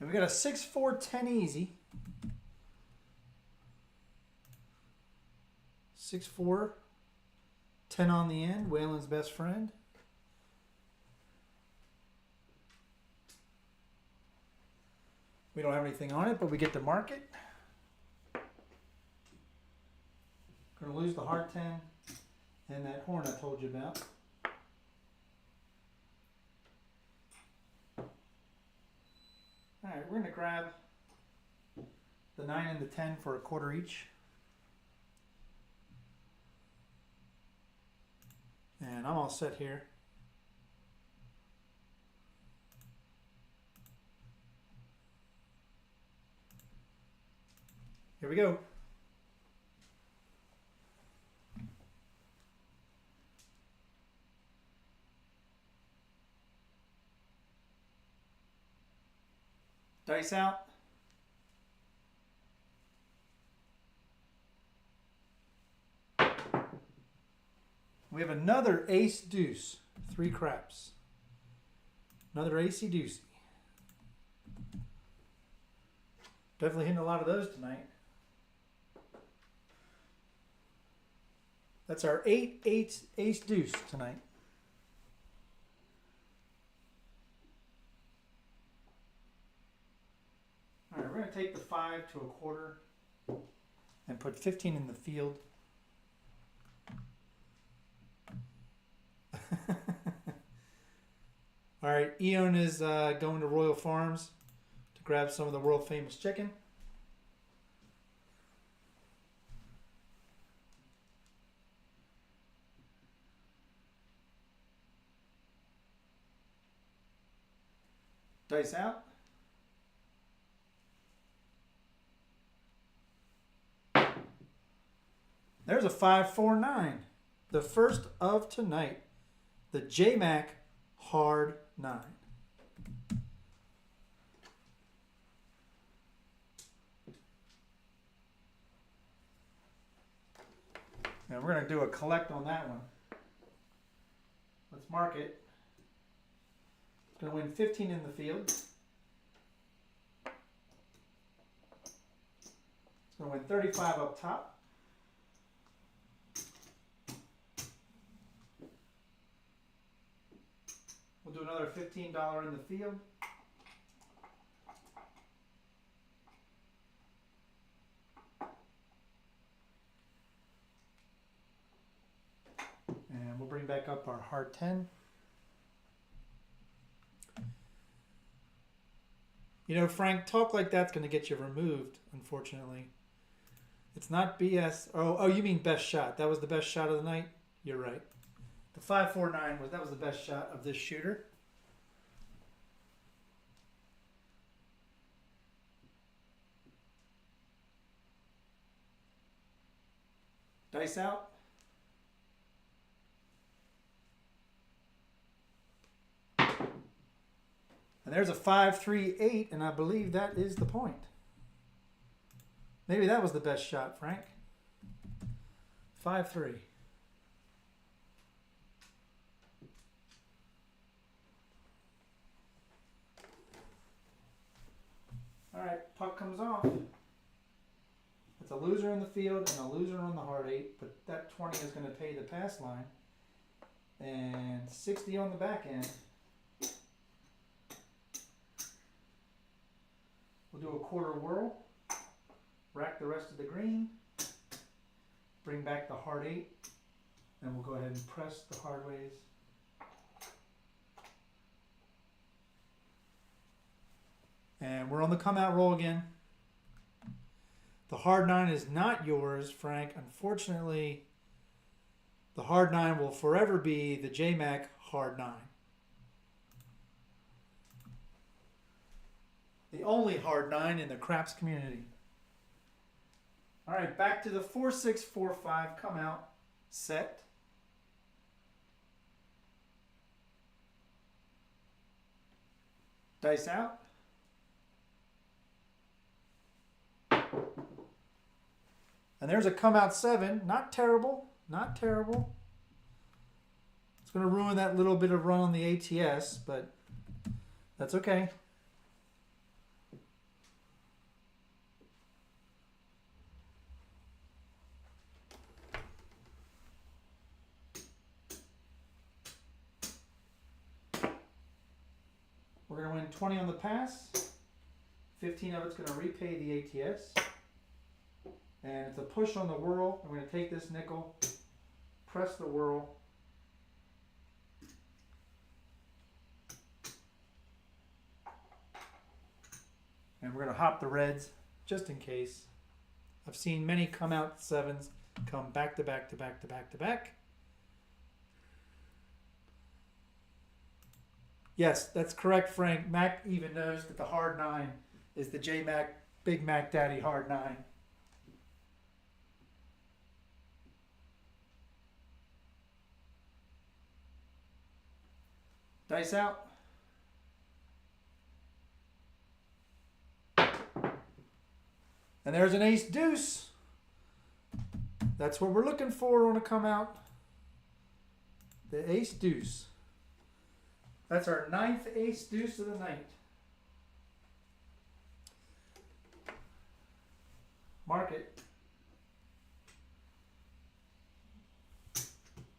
Speaker 1: we got a 6-4, 10 easy. 6-4, 10 on the end. Waylon's best friend. We don't have anything on it, but we get to mark it. Going to lose the heart 10 and that horn I told you about. All right, we're going to grab the 9 and the 10 for a quarter each. And I'm all set here. Here we go. Dice out. We have another ace deuce. 3 craps. Another acey deucey. Definitely hitting a lot of those tonight. That's our 8 ace deuce tonight. All right, we're going to take the 5 to a quarter and put 15 in the field. All right, Eon is going to Royal Farms to grab some of the world famous chicken. Dice out. There's a 5-4-9. The first of tonight. The J-Mac Hard 9. Now we're going to do a collect on that one. Let's mark it. It's going to win 15 in the field. It's going to win 35 up top. We'll do another $15 in the field. we'll bring back up our hard 10. You know, Frank, talk like that's going to get you removed, unfortunately. It's not BS. Oh, you mean best shot. That was the best shot of the night? You're right. The 549 was the best shot of this shooter. Dice out. And there's a 538, and I believe that is the point. Maybe that was the best shot, Frank. 5-3. All right, puck comes off. It's a loser in the field and a loser on the hard 8, but that 20 is going to pay the pass line. And 60 on the back end. We'll do a quarter whirl, rack the rest of the green, bring back the hard 8, and we'll go ahead and press the hard ways. And we're on the come out roll again. The hard 9 is not yours, Frank. Unfortunately, the hard 9 will forever be the JMac hard 9. The only hard 9 in the craps community. All right, back to the 4-6-4-5 come out set. Dice out. And there's a come out 7. Not terrible. Not terrible. It's going to ruin that little bit of run on the ATS, but that's okay. We're going to win 20 on the pass. 15 of it's going to repay the ATS. And it's a push on the whirl. I'm going to take this nickel, press the whirl. And we're going to hop the reds just in case. I've seen many come out 7s come back to back to back to back to back. Yes, that's correct, Frank. Mac even knows that the hard 9 is the JMac Big Mac Daddy hard 9. Dice out. And there's an ace deuce. That's what we're looking for on a come out. The ace deuce. That's our 9th ace deuce of the night. Mark it.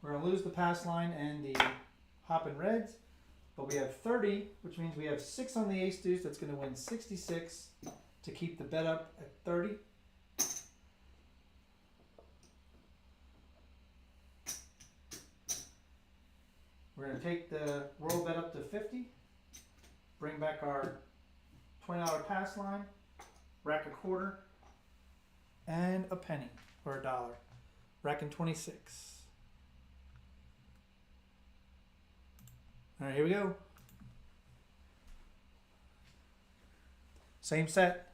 Speaker 1: We're going to lose the pass line and the hopping reds. But we have 30, which means we have 6 on the ace deuce. That's going to win 66 to keep the bet up at 30. We're going to take the roll bet up to 50, bring back our $20 pass line, rack a quarter, and a penny or $1. Racking 26. All right, here we go. Same set.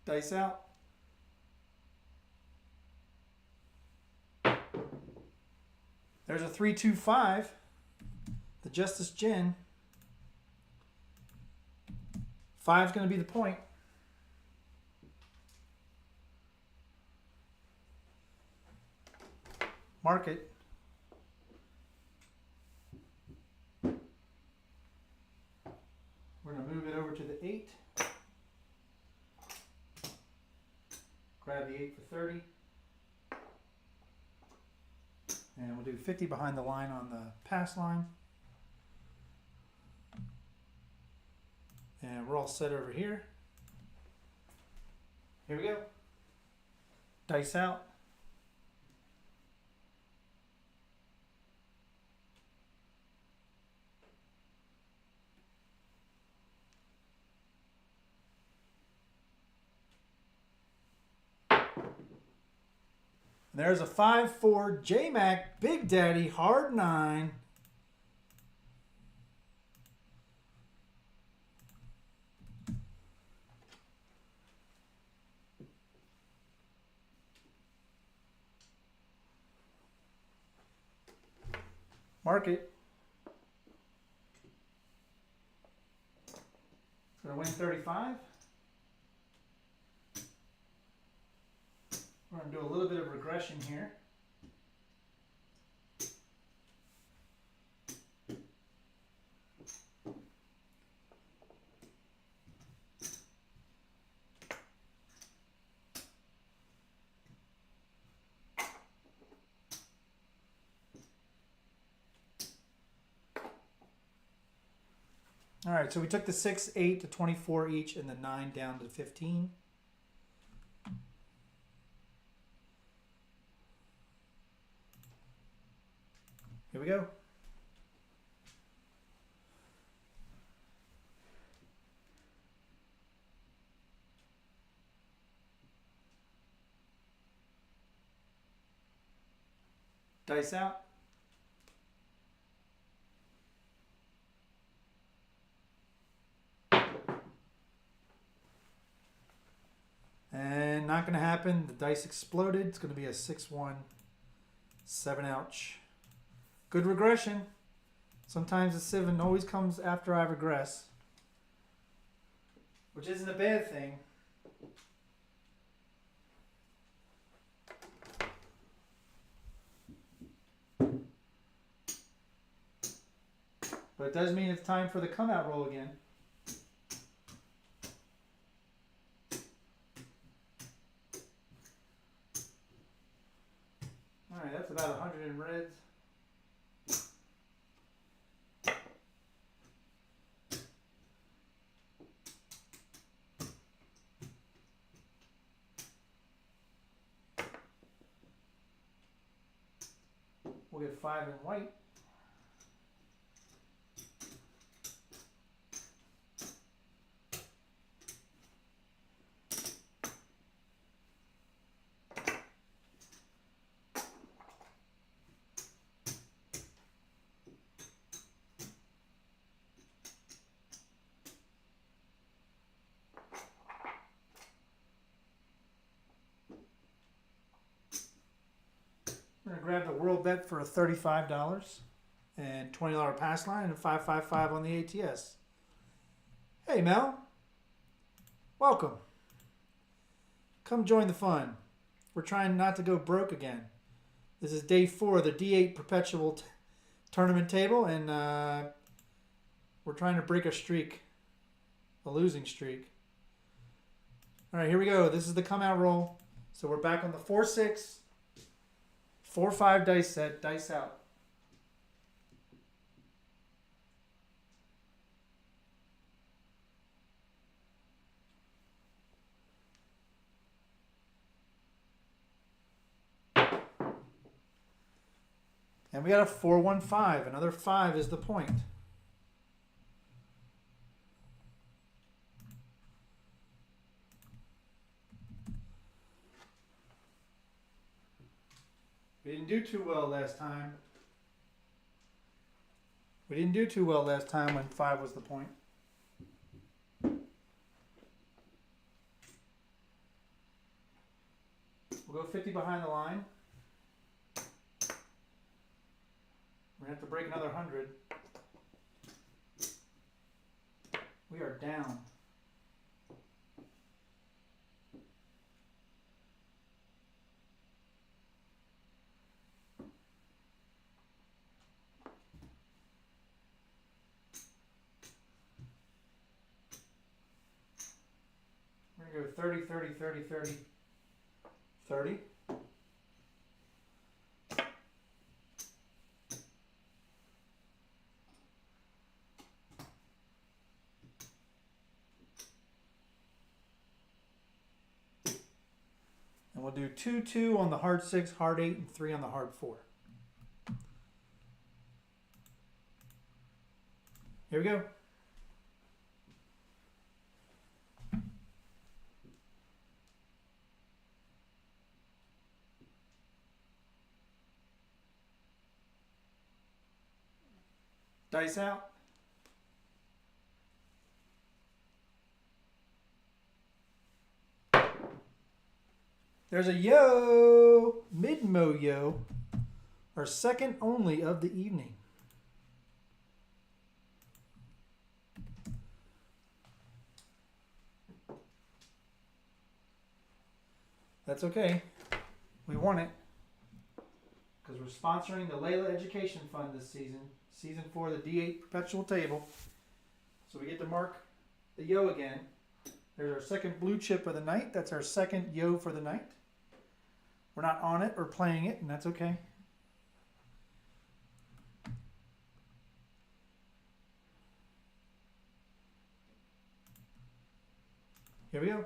Speaker 1: Dice out. There's a 3-2-5. The Justice Gin. 5's going to be the point. Mark it. We're going to move it over to the 8. Grab the 8 for 30. And we'll do 50 behind the line on the pass line. And we're all set over here. Here we go. Dice out. And there's a 5-4 J-Mac Big Daddy Hard 9. Mark it. Gonna win 35. We're gonna do a little bit of regression here. All right, so we took the 6, 8 to 24 each and the 9 down to 15. Here we go. Dice out. And not going to happen. The dice exploded. It's going to be a 6-1, 7 ouch. Good regression. Sometimes the 7 always comes after I regress, which isn't a bad thing. But it does mean it's time for the come out roll again. All right, that's about 100 in reds. We'll get 5 in white. We're going to grab the World Bet for $35 and $20 pass line and a 555 on the ATS. Hey Mel, welcome. Come join the fun. We're trying not to go broke again. This is day 4 of the D8 Perpetual tournament table, and we're trying to break a streak, a losing streak. All right, here we go. This is the come out roll. So we're back on the 4-6. 4-5 dice set, dice out. And we got a 4-1-5. Another 5 is the point. We didn't do too well last time. We didn't do too well last time when 5 was the point. We'll go 50 behind the line. We're going to have to break another 100. We are down. We're going to go 30, 30, 30, 30, 30. we'll do 2-2 on the hard 6, hard 8, and 3 on the hard 4. Here we go. Dice out. There's a yo, mid-mo yo, our second only of the evening. That's okay. We won it because we're sponsoring the Layla Education Fund this season. Season 4 of the D8 Perpetual table. So we get to mark the yo again. There's our second blue chip of the night. That's our second yo for the night. We're not on it or playing it, and that's okay. Here we go.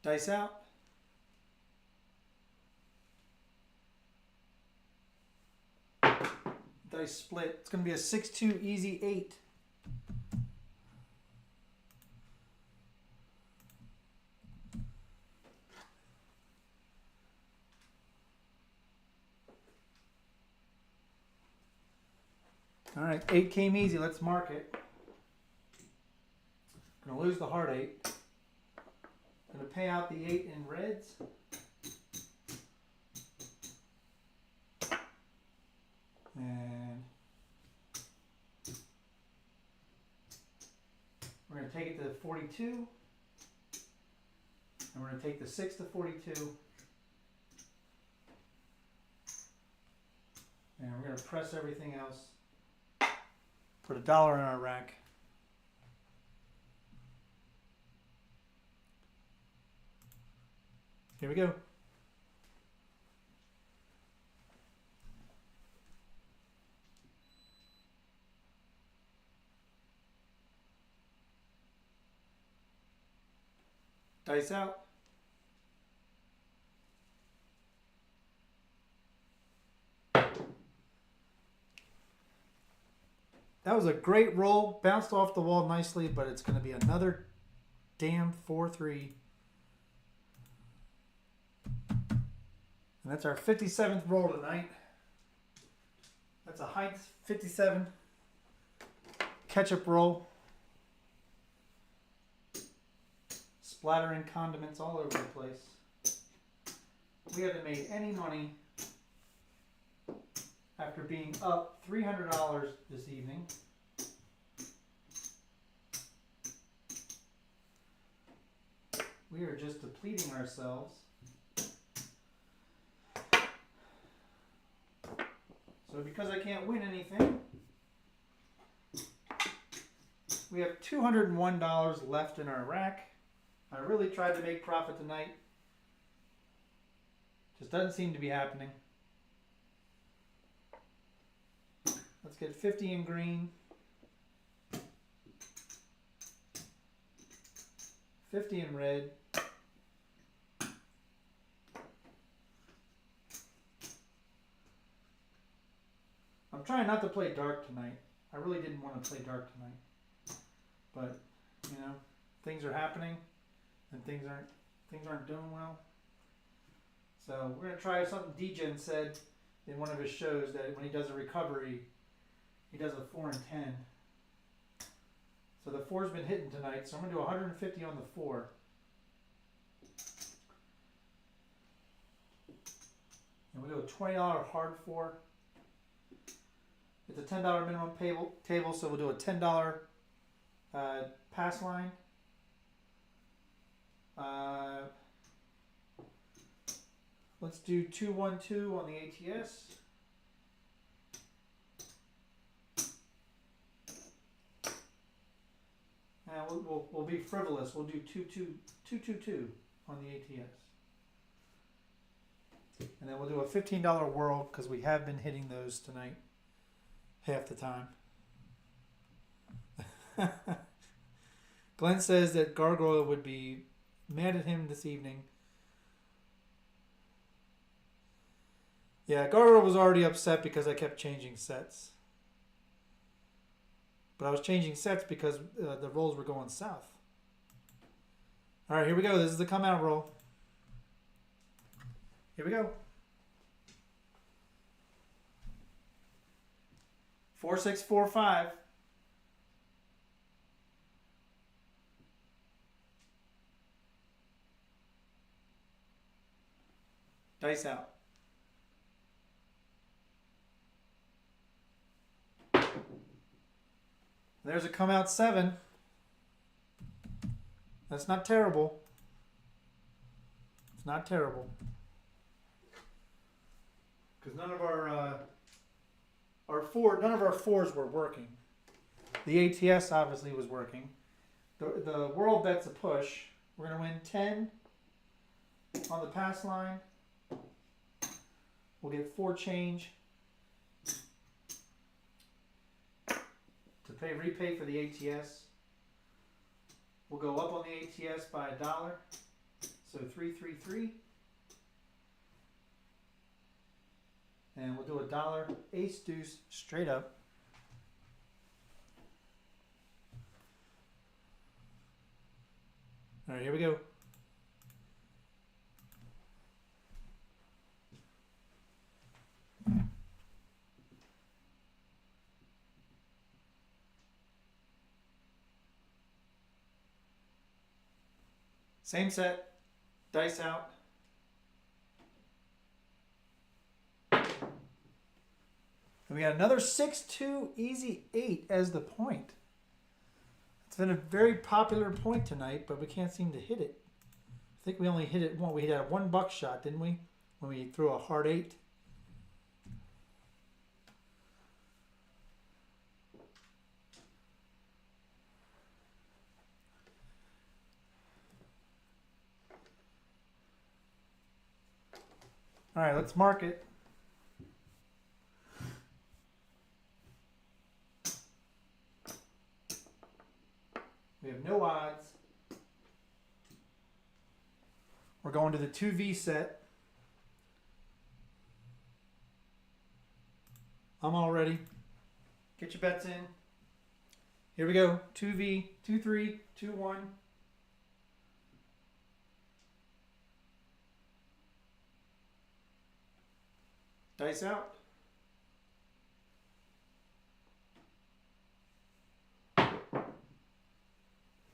Speaker 1: Dice out. Dice split. It's going to be a 6-2 easy 8. All right, 8 came easy. Let's mark it. Going to lose the hard 8. Going to pay out the 8 in reds. And we're going to take it to 42. And we're going to take the 6 to 42. And we're going to press everything else. Put $1 in our rack. Here we go. Dice out. That was a great roll. Bounced off the wall nicely, but it's going to be another damn 4-3. And that's our 57th roll tonight. That's a Heinz 57 ketchup roll. Splattering condiments all over the place. We haven't made any money after being up $300 this evening. We are just depleting ourselves. So because I can't win anything, we have $201 left in our rack. I really tried to make profit tonight. Just doesn't seem to be happening. Let's get 50 in green. 50 in red. I'm trying not to play dark tonight. I really didn't want to play dark tonight. But, you know, things are happening and things aren't doing well. So we're gonna try something Degen said in one of his shows, that when he does a recovery, he does a 4 and 10. So the 4's been hitting tonight, so I'm gonna do 150 on the 4. And we'll do a $20 hard 4. It's a $10 minimum table, so we'll do a $10 pass line. Let's do 2-1-2 on the ATS. And we'll be frivolous. We'll do 2-2-2 on the ATS. And And then we'll do a $15 whirl because we have been hitting those tonight half the time. Glenn says that Gargoyle would be mad at him this evening. Yeah, Gargoyle was already upset because I kept changing sets. But I was changing sets because the rolls were going south. All right, here we go. This is the come out roll. Here we go. 4, 6, 4, 5. Dice out. There's a come out 7. That's not terrible. It's not terrible. Because none of our fours were working. The ATS obviously was working. The world bet's a push. We're gonna win 10 on the pass line. We'll get 4 change to repay for the ATS. We'll go up on the ATS by $1. So 333. And we'll do $1 ace deuce straight up. All right, here we go. Same set, dice out. And we got another 6-2 easy 8 as the point. It's been a very popular point tonight, but we can't seem to hit it. I think we only hit it one. We hit a $1 shot, didn't we? When we threw a hard 8. All right, let's mark it. We have no odds. We're going to the 2V set. I'm all ready. Get your bets in. Here we go. 2V, 2-3, 2-1. Dice out.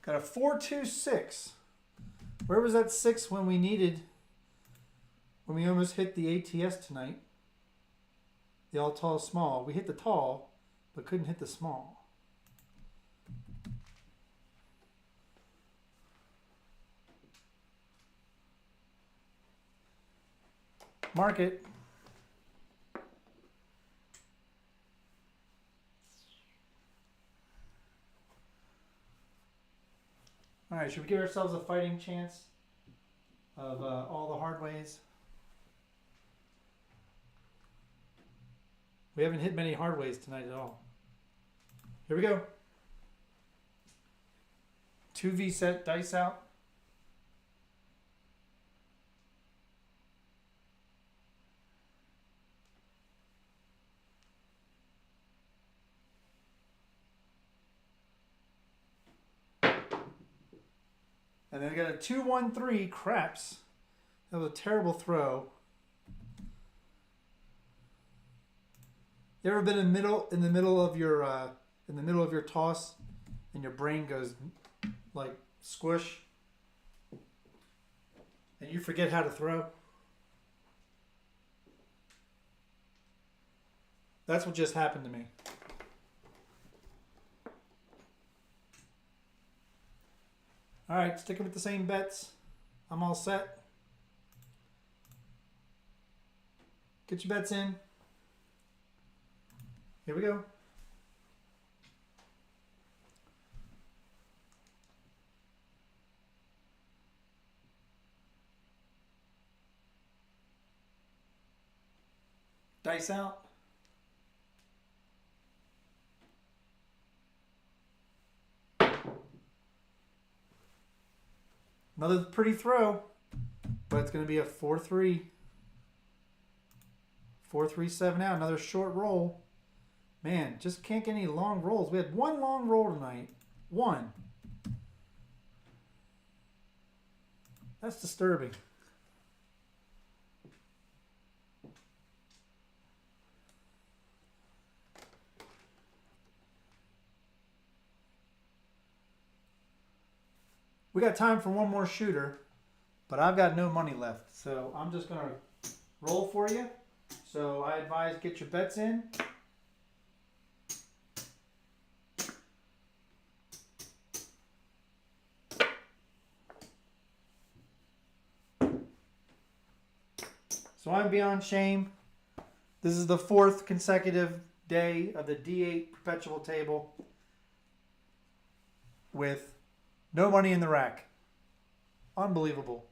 Speaker 1: Got a 4-2-6. Where was that 6 when we almost hit the ATS tonight? The all tall small. We hit the tall, but couldn't hit the small. Mark it. All right, should we give ourselves a fighting chance of all the hard ways? We haven't hit many hard ways tonight at all. Here we go. 2V set, dice out. And then I got a 2-1-3 craps. That was a terrible throw. You ever been in the middle of your toss, and your brain goes like squish, and you forget how to throw? That's what just happened to me. All right, sticking with the same bets. I'm all set. Get your bets in. Here we go. Dice out. Another pretty throw, but it's going to be a 4-3. 4-3-7 out. Another short roll. Man, just can't get any long rolls. We had one long roll tonight. One. That's disturbing. We got time for one more shooter, but I've got no money left. So I'm just going to roll for you. So I advise get your bets in. So I'm beyond shame. This is the 4th consecutive day of the D8 Perpetual table with no money in the rack. Unbelievable.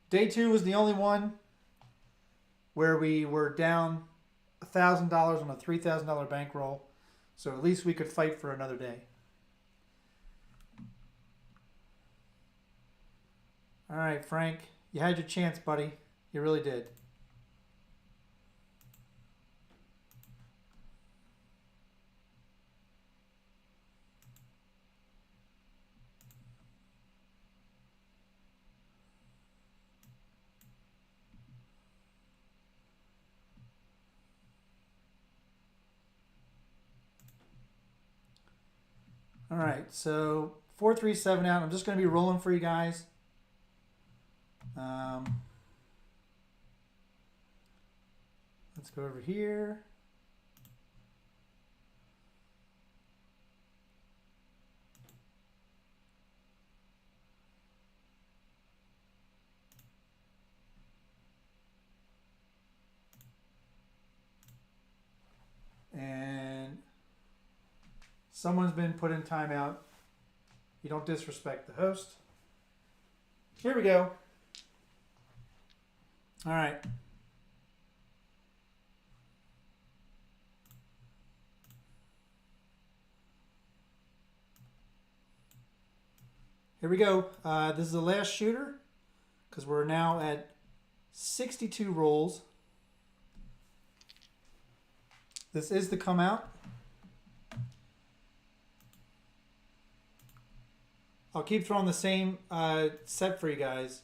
Speaker 1: Day 2 was the only one where we were down $1,000 on a $3,000 bankroll. So at least we could fight for another day. All right, Frank, you had your chance, buddy. You really did. All right, so 4-3-7 out. I'm just going to be rolling for you guys. Let's go over here. And someone's been put in timeout. You don't disrespect the host. Here we go. All right. Here we go. This is the last shooter because we're now at 62 rolls. This is the come out. I'll keep throwing the same set for you guys.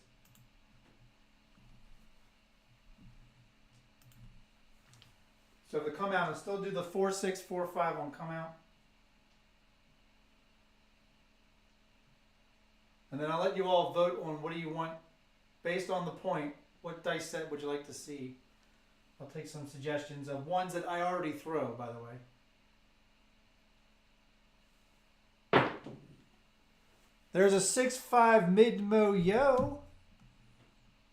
Speaker 1: So the come out, I'll still do the 4-6, 4-5 on come out. And then I'll let you all vote on what do you want based on the point. What dice set would you like to see? I'll take some suggestions of ones that I already throw, by the way. There's a 6-5 mid-mo yo.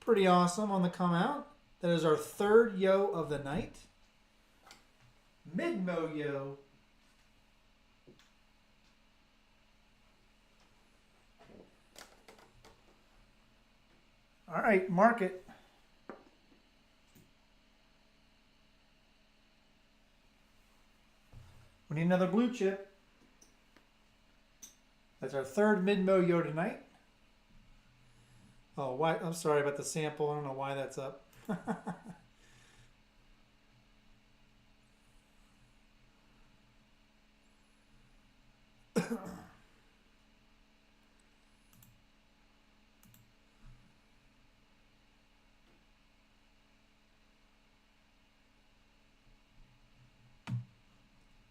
Speaker 1: Pretty awesome on the come out. That is our 3rd yo of the night. Mid-mo yo. All right, mark it. We need another blue chip. That's our 3rd mid-mo yo tonight. Oh, why? I'm sorry about the sample. I don't know why that's up.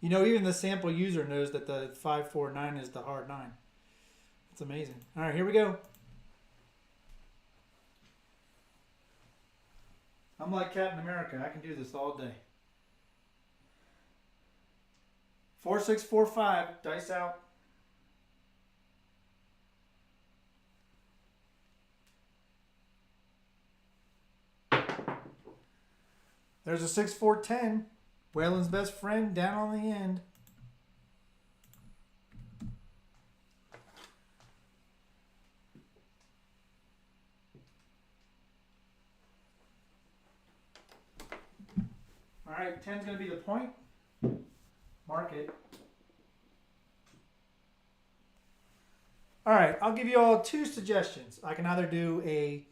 Speaker 1: You know, even the sample user knows that the 549 is the hard 9. It's amazing. All right, here we go. I'm like Captain America. I can do this all day. 4-6, 4-5. Dice out. There's a 6-4-10. Waylon's best friend down on the end. right, 10's going to be the point. Mark it. All right, I'll give you all 2 suggestions. I can either do a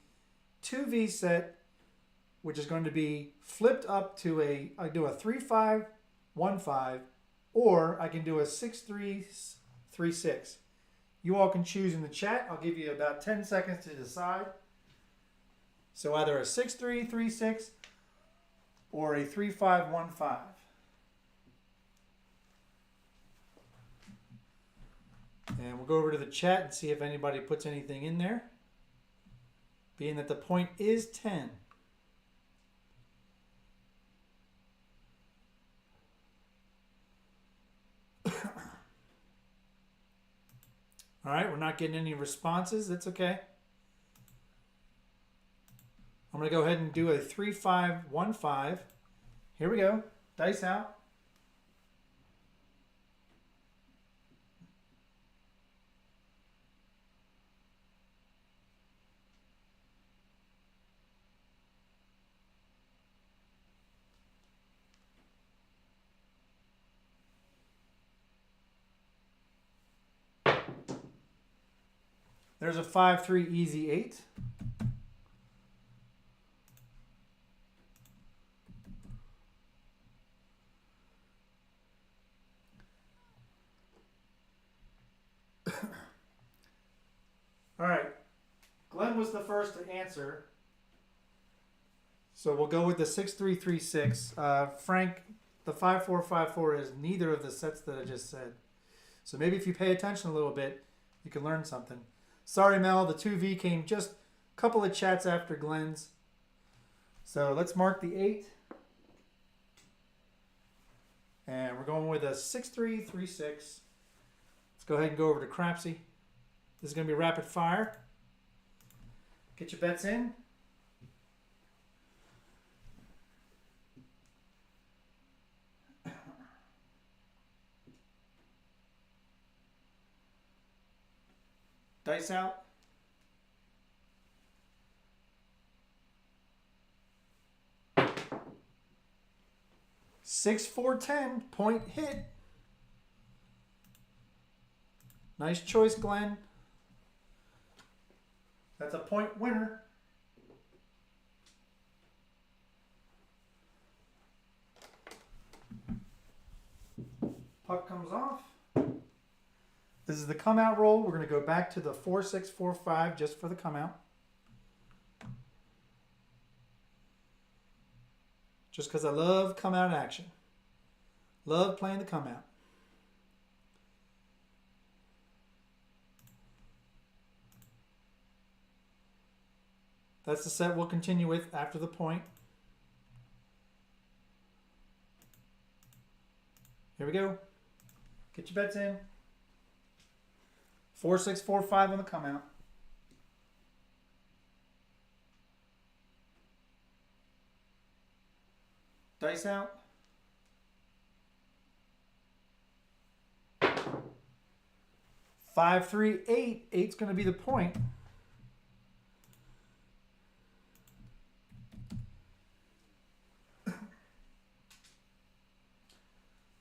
Speaker 1: 2V set, which is going to be flipped up to I do a 3-5, 1-5, or I can do a 6-3, 3-6. You all can choose in the chat. I'll give you about 10 seconds to decide. So either a 6-3, 3-6, or a 3-5, 1-5. And we'll go over to the chat and see if anybody puts anything in there. Being that the point is 10. All right, we're not getting any responses. That's okay. I'm going to go ahead and do a 3-5, 1-5. Here we go. Dice out. There's a 5-3 easy 8. All right. Glenn was the first to answer. So we'll go with the 6-3-3-6. Frank, the 5-4-5-4 is neither of the sets that I just said. So maybe if you pay attention a little bit, you can learn something. Sorry, Mel, the 2V came just a couple of chats after Glenn's. So let's mark the 8. And we're going with a 6-3-3-6. Let's go ahead and go over to Crapsee. This is going to be rapid fire. Get your bets in. Dice out. Six, 4, 10. Point hit. Nice choice, Glenn. That's a point winner. Puck comes off. This is the come out roll. We're going to go back to the 4-6-4-5 just for the come out. Just because I love come out action. Love playing the come out. That's the set we'll continue with after the point. Here we go. Get your bets in. 4-6-4-5 on the come out. Dice out. 5-3-8. 8's going to be the point. I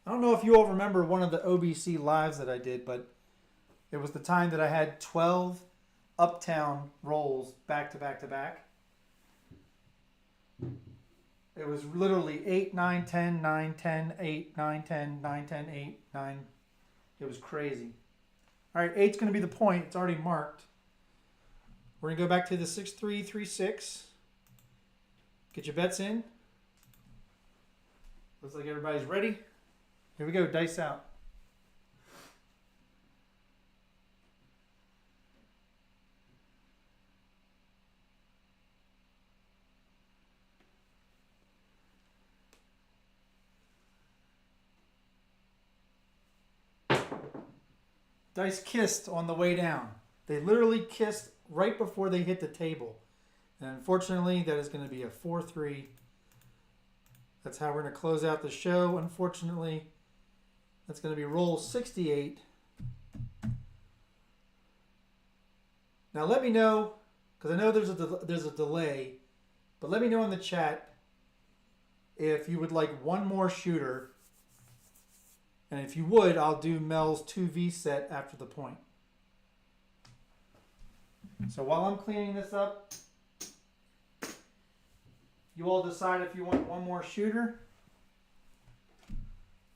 Speaker 1: don't know if you all remember one of the OBC lives that I did, but it was the time that I had 12 uptown rolls back to back to back. It was literally 8, 9, 10, 9, 10, 8, 9, 10, 9, 10, 8, 9. It was crazy. All right, 8's going to be the point. It's already marked. We're going to go back to the 6-3-3-6. Get your bets in. Looks like everybody's ready. Here we go, dice out. Dice kissed on the way down. They literally kissed right before they hit the table. And unfortunately, that is going to be a 4-3. That's how we're going to close out the show. Unfortunately, that's going to be roll 68. Now let me know, because I know there's a delay, but let me know in the chat if you would like one more shooter. And if you would, I'll do Mel's 2V set after the point. So while I'm cleaning this up, you all decide if you want one more shooter.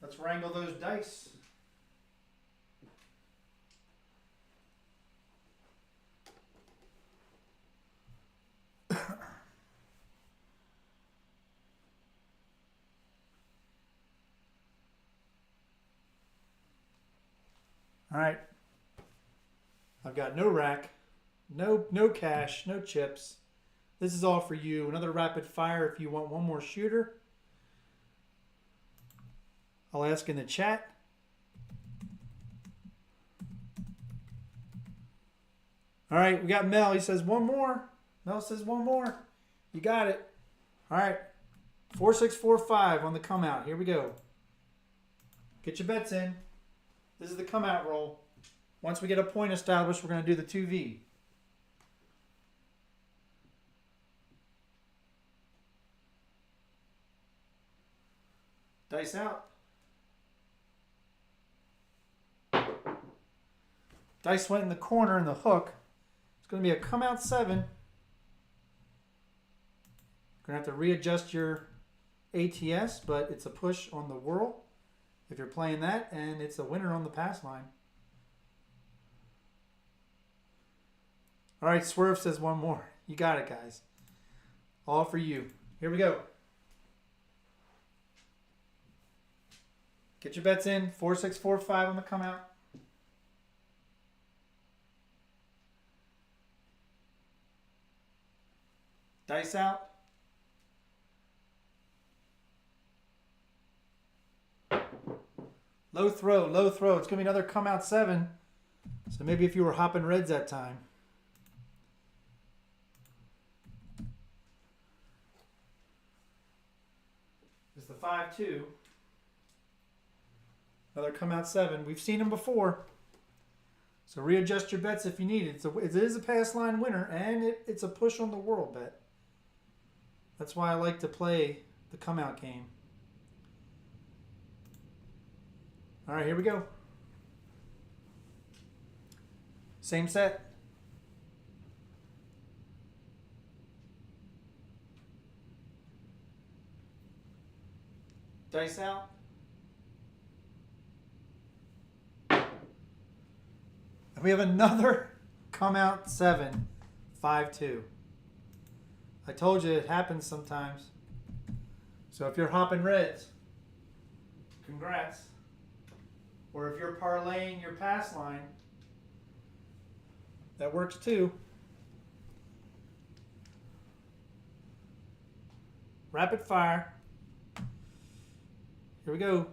Speaker 1: Let's wrangle those dice. All right. I've got no rack, no cash, no chips. This is all for you. Another rapid fire if you want one more shooter. I'll ask in the chat. All right, we got Mel. He says one more. Mel says one more. You got it. All right. 4645 on the come out. Here we go. Get your bets in. This is the come out roll. Once we get a point established, we're going to do the 2V. Dice out. Dice went in the corner in the hook. It's going to be a come out 7. You're going to have to readjust your ATS, but it's a push on the whirl if you're playing that, and it's a winner on the pass line. All right, Swerve says one more. You got it, guys. All for you. Here we go. Get your bets in. 4645 on the come out. Dice out. Low throw, low throw. It's going to be another come out 7. So maybe if you were hopping reds that time. It's the 5-2. Another come out 7. We've seen them before. So readjust your bets if you need it. It is a pass line winner, and it's a push on the world bet. That's why I like to play the come out game. All right, here we go. Same set. Dice out. And we have another come out 7, 5-2. I told you it happens sometimes. So if you're hopping reds, congrats. Or if you're parlaying your pass line, that works too. Rapid fire. Here we go.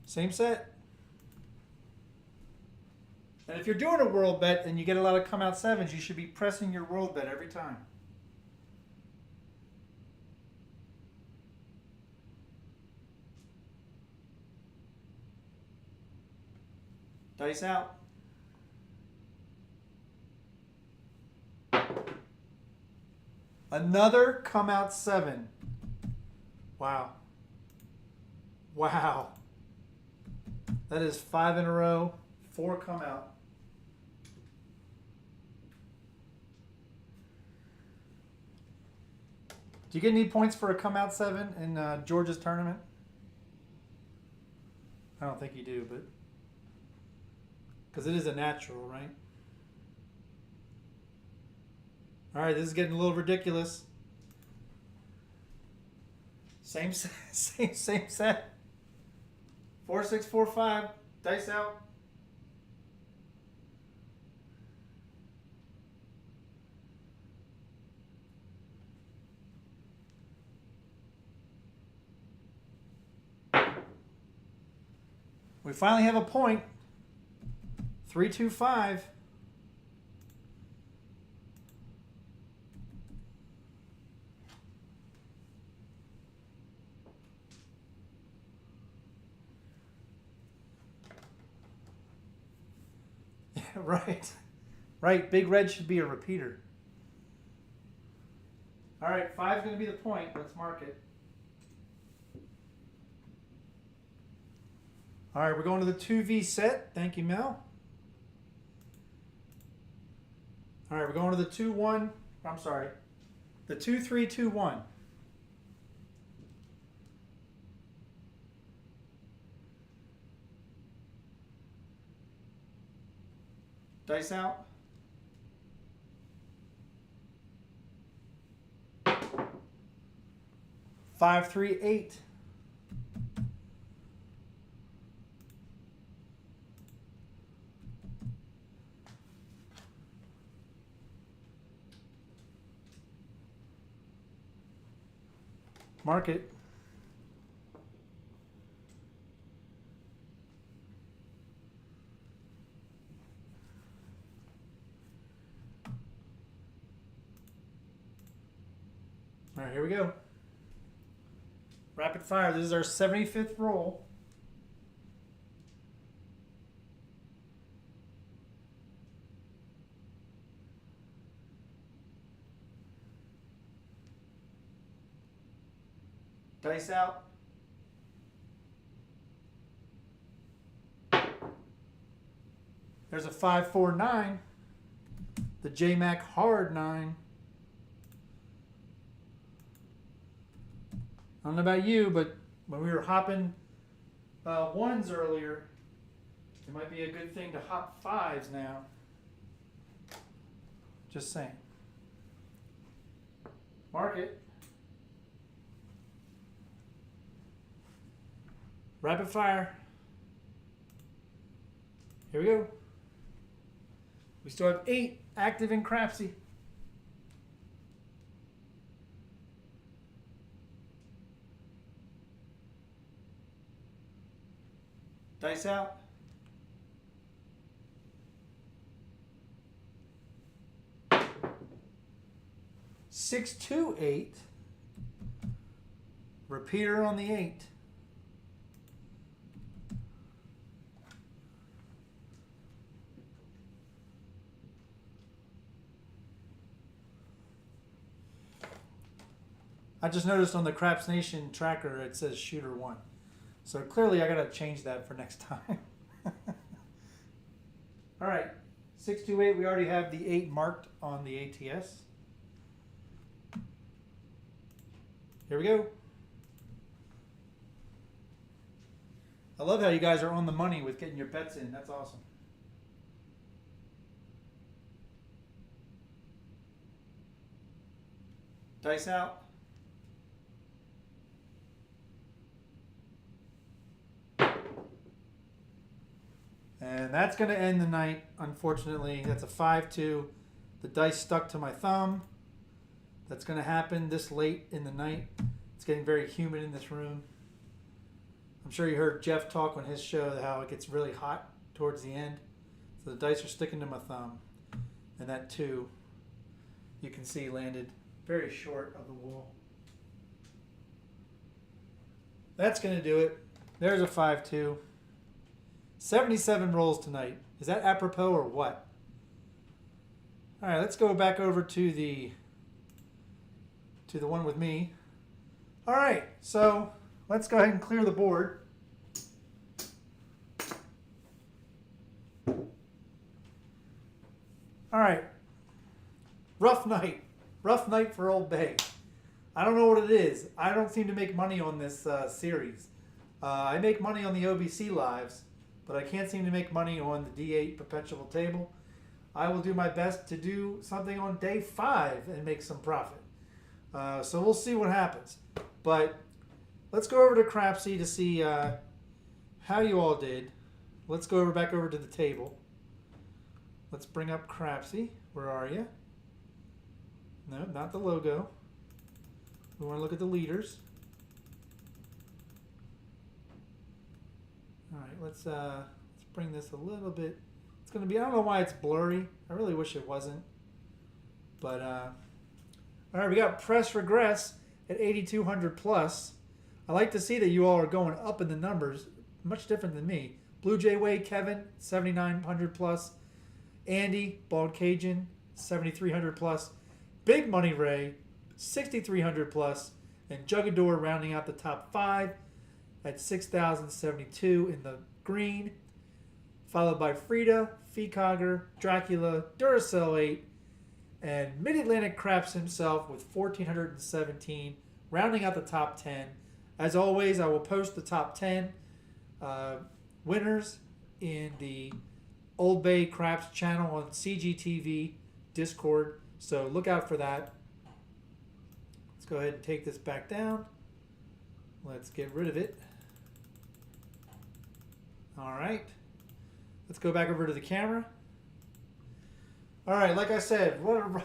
Speaker 1: Same set. And if you're doing a world bet and you get a lot of come out 7s, you should be pressing your world bet every time. Dice out. Another come out 7. Wow. Wow. That is 5 in a row. 4 come out. Do you get any points for a come out 7 in Georgia's tournament? I don't think you do, but because it is a natural, right? All right, this is getting a little ridiculous. Same set. Same set. 4, 6, 4, 5. Dice out. We finally have a point. 3, 2, 5. Yeah, right. Right. Big red should be a repeater. All right, 5 is going to be the point. Let's mark it. All right, we're going to the 2V set. Thank you, Mel. All right, we're going to the 2-1. I'm sorry, the 2-3-2-1. Dice out. Five, 3, 8. Mark it. All right, here we go. Rapid fire. This is our 75th roll. Dice out. There's a 5, 4, 9. The JMac hard 9. I don't know about you, but when we were hopping ones earlier, it might be a good thing to hop fives now. Just saying. Mark it. Rapid fire. Here we go. We still have 8 active in Crapsee. Dice out. 6, 2, 8. Repeater on the 8. I just noticed on the Craps Nation tracker it says shooter 1. So clearly I gotta change that for next time. All right, 6, 2, 8. We already have the 8 marked on the ATS. Here we go. I love how you guys are on the money with getting your bets in. That's awesome. Dice out. And that's going to end the night, unfortunately. That's a 5-2. The dice stuck to my thumb. That's going to happen this late in the night. It's getting very humid in this room. I'm sure you heard Jeff talk on his show how it gets really hot towards the end. So the dice are sticking to my thumb. And that 2, you can see, landed very short of the wall. That's going to do it. There's a 5-2. 77 rolls tonight. Is that apropos or what? All right, let's go back over to the one with me. All right, so let's go ahead and clear the board. All right, rough night for Old Bay. I don't know what it is. I don't seem to make money on this series. I make money on the OBC lives, but I can't seem to make money on the D8 Perpetual table. I will do my best to do something on day 5 and make some profit. So we'll see what happens. But let's go over to Crapsee to see how you all did. Let's go back over to the table. Let's bring up Crapsee. Where are you? No, not the logo. We want to look at the leaders. All right, let's bring this a little bit. It's going to be, I don't know why it's blurry. I really wish it wasn't. But, all right, we got Press Regress at 8,200 plus. I like to see that you all are going up in the numbers, much different than me. Blue Jay Way Kevin, 7,900 plus. Andy, Bald Cajun, 7,300 plus. Big Money Ray, 6,300 plus. And Jugador rounding out the top 5 at 6,072 in the green, followed by Frida, Feecogger, Dracula, Duracell 8, and Mid-Atlantic Craps himself with 1,417, rounding out the top 10. As always, I will post the top 10 winners in the OldBayCraps channel on CGTV Discord, so look out for that. Let's go ahead and take this back down. Let's get rid of it. All right. Let's go back over to the camera. All right, like I said, what a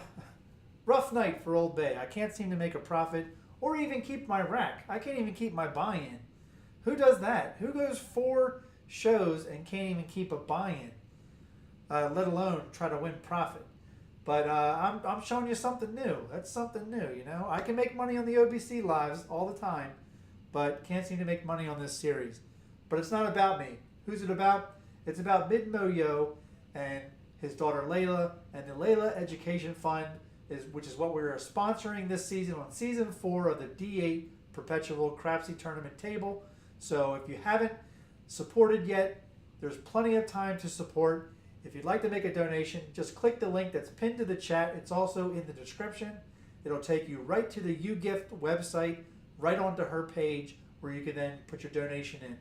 Speaker 1: rough night for Old Bay. I can't seem to make a profit or even keep my rack. I can't even keep my buy-in. Who does that? Who goes 4 shows and can't even keep a buy-in, let alone try to win profit? But I'm showing you something new. That's something new, you know. I can make money on the OBC lives all the time, but can't seem to make money on this series. But it's not about me. Who's it about? It's about Mid-Mo-Yo and his daughter Layla, and the Layla Education Fund, which is what we're sponsoring this season on season 4 of the D8 Perpetual Crapsee tournament table. So if you haven't supported yet, there's plenty of time to support. If you'd like to make a donation, just click the link that's pinned to the chat. It's also in the description. It'll take you right to the UGift website, right onto her page, where you can then put your donation in.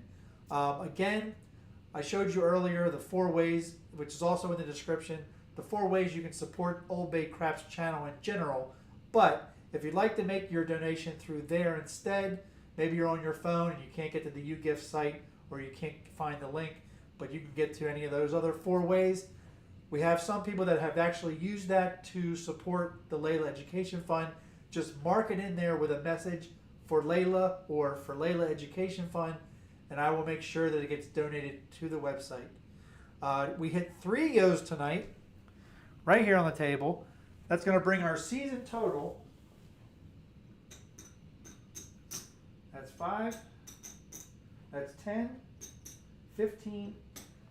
Speaker 1: Again, I showed you earlier the 4 ways, which is also in the description, the 4 ways you can support OldBayCraps channel in general. But if you'd like to make your donation through there instead, maybe you're on your phone and you can't get to the UGift site, or you can't find the link, but you can get to any of those other 4 ways. We have some people that have actually used that to support the Layla Education Fund. Just mark it in there with a message for Layla or for Layla Education Fund, and I will make sure that it gets donated to the website. We hit 3 yos tonight, right here on the table. That's going to bring our season total. That's 5. That's 10. 15.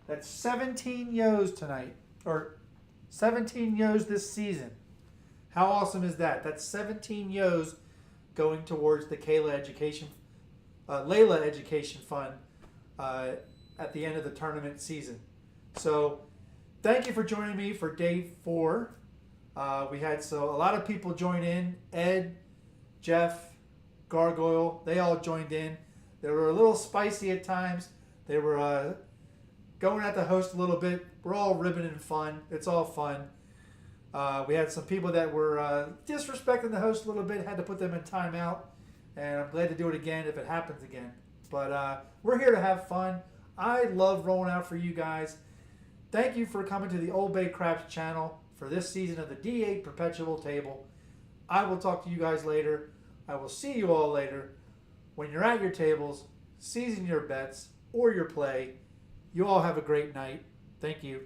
Speaker 1: That's 17 yos tonight, or 17 yos this season. How awesome is that? That's 17 yos going towards the Layla Education Fund at the end of the tournament season. So thank you for joining me for day 4. We had a lot of people join in. Ed, Jeff, Gargoyle, they all joined in. They were a little spicy at times. They were going at the host a little bit. We're all ribbon and fun. It's all fun. We had some people that were disrespecting the host a little bit. Had to put them in timeout. And I'm glad to do it again if it happens again. But we're here to have fun. I love rolling out for you guys. Thank you for coming to the OldBayCraps channel for this season of the D8 Perpetual Table. I will talk to you guys later. I will see you all later. When you're at your tables, season your bets or your play. You all have a great night. Thank you.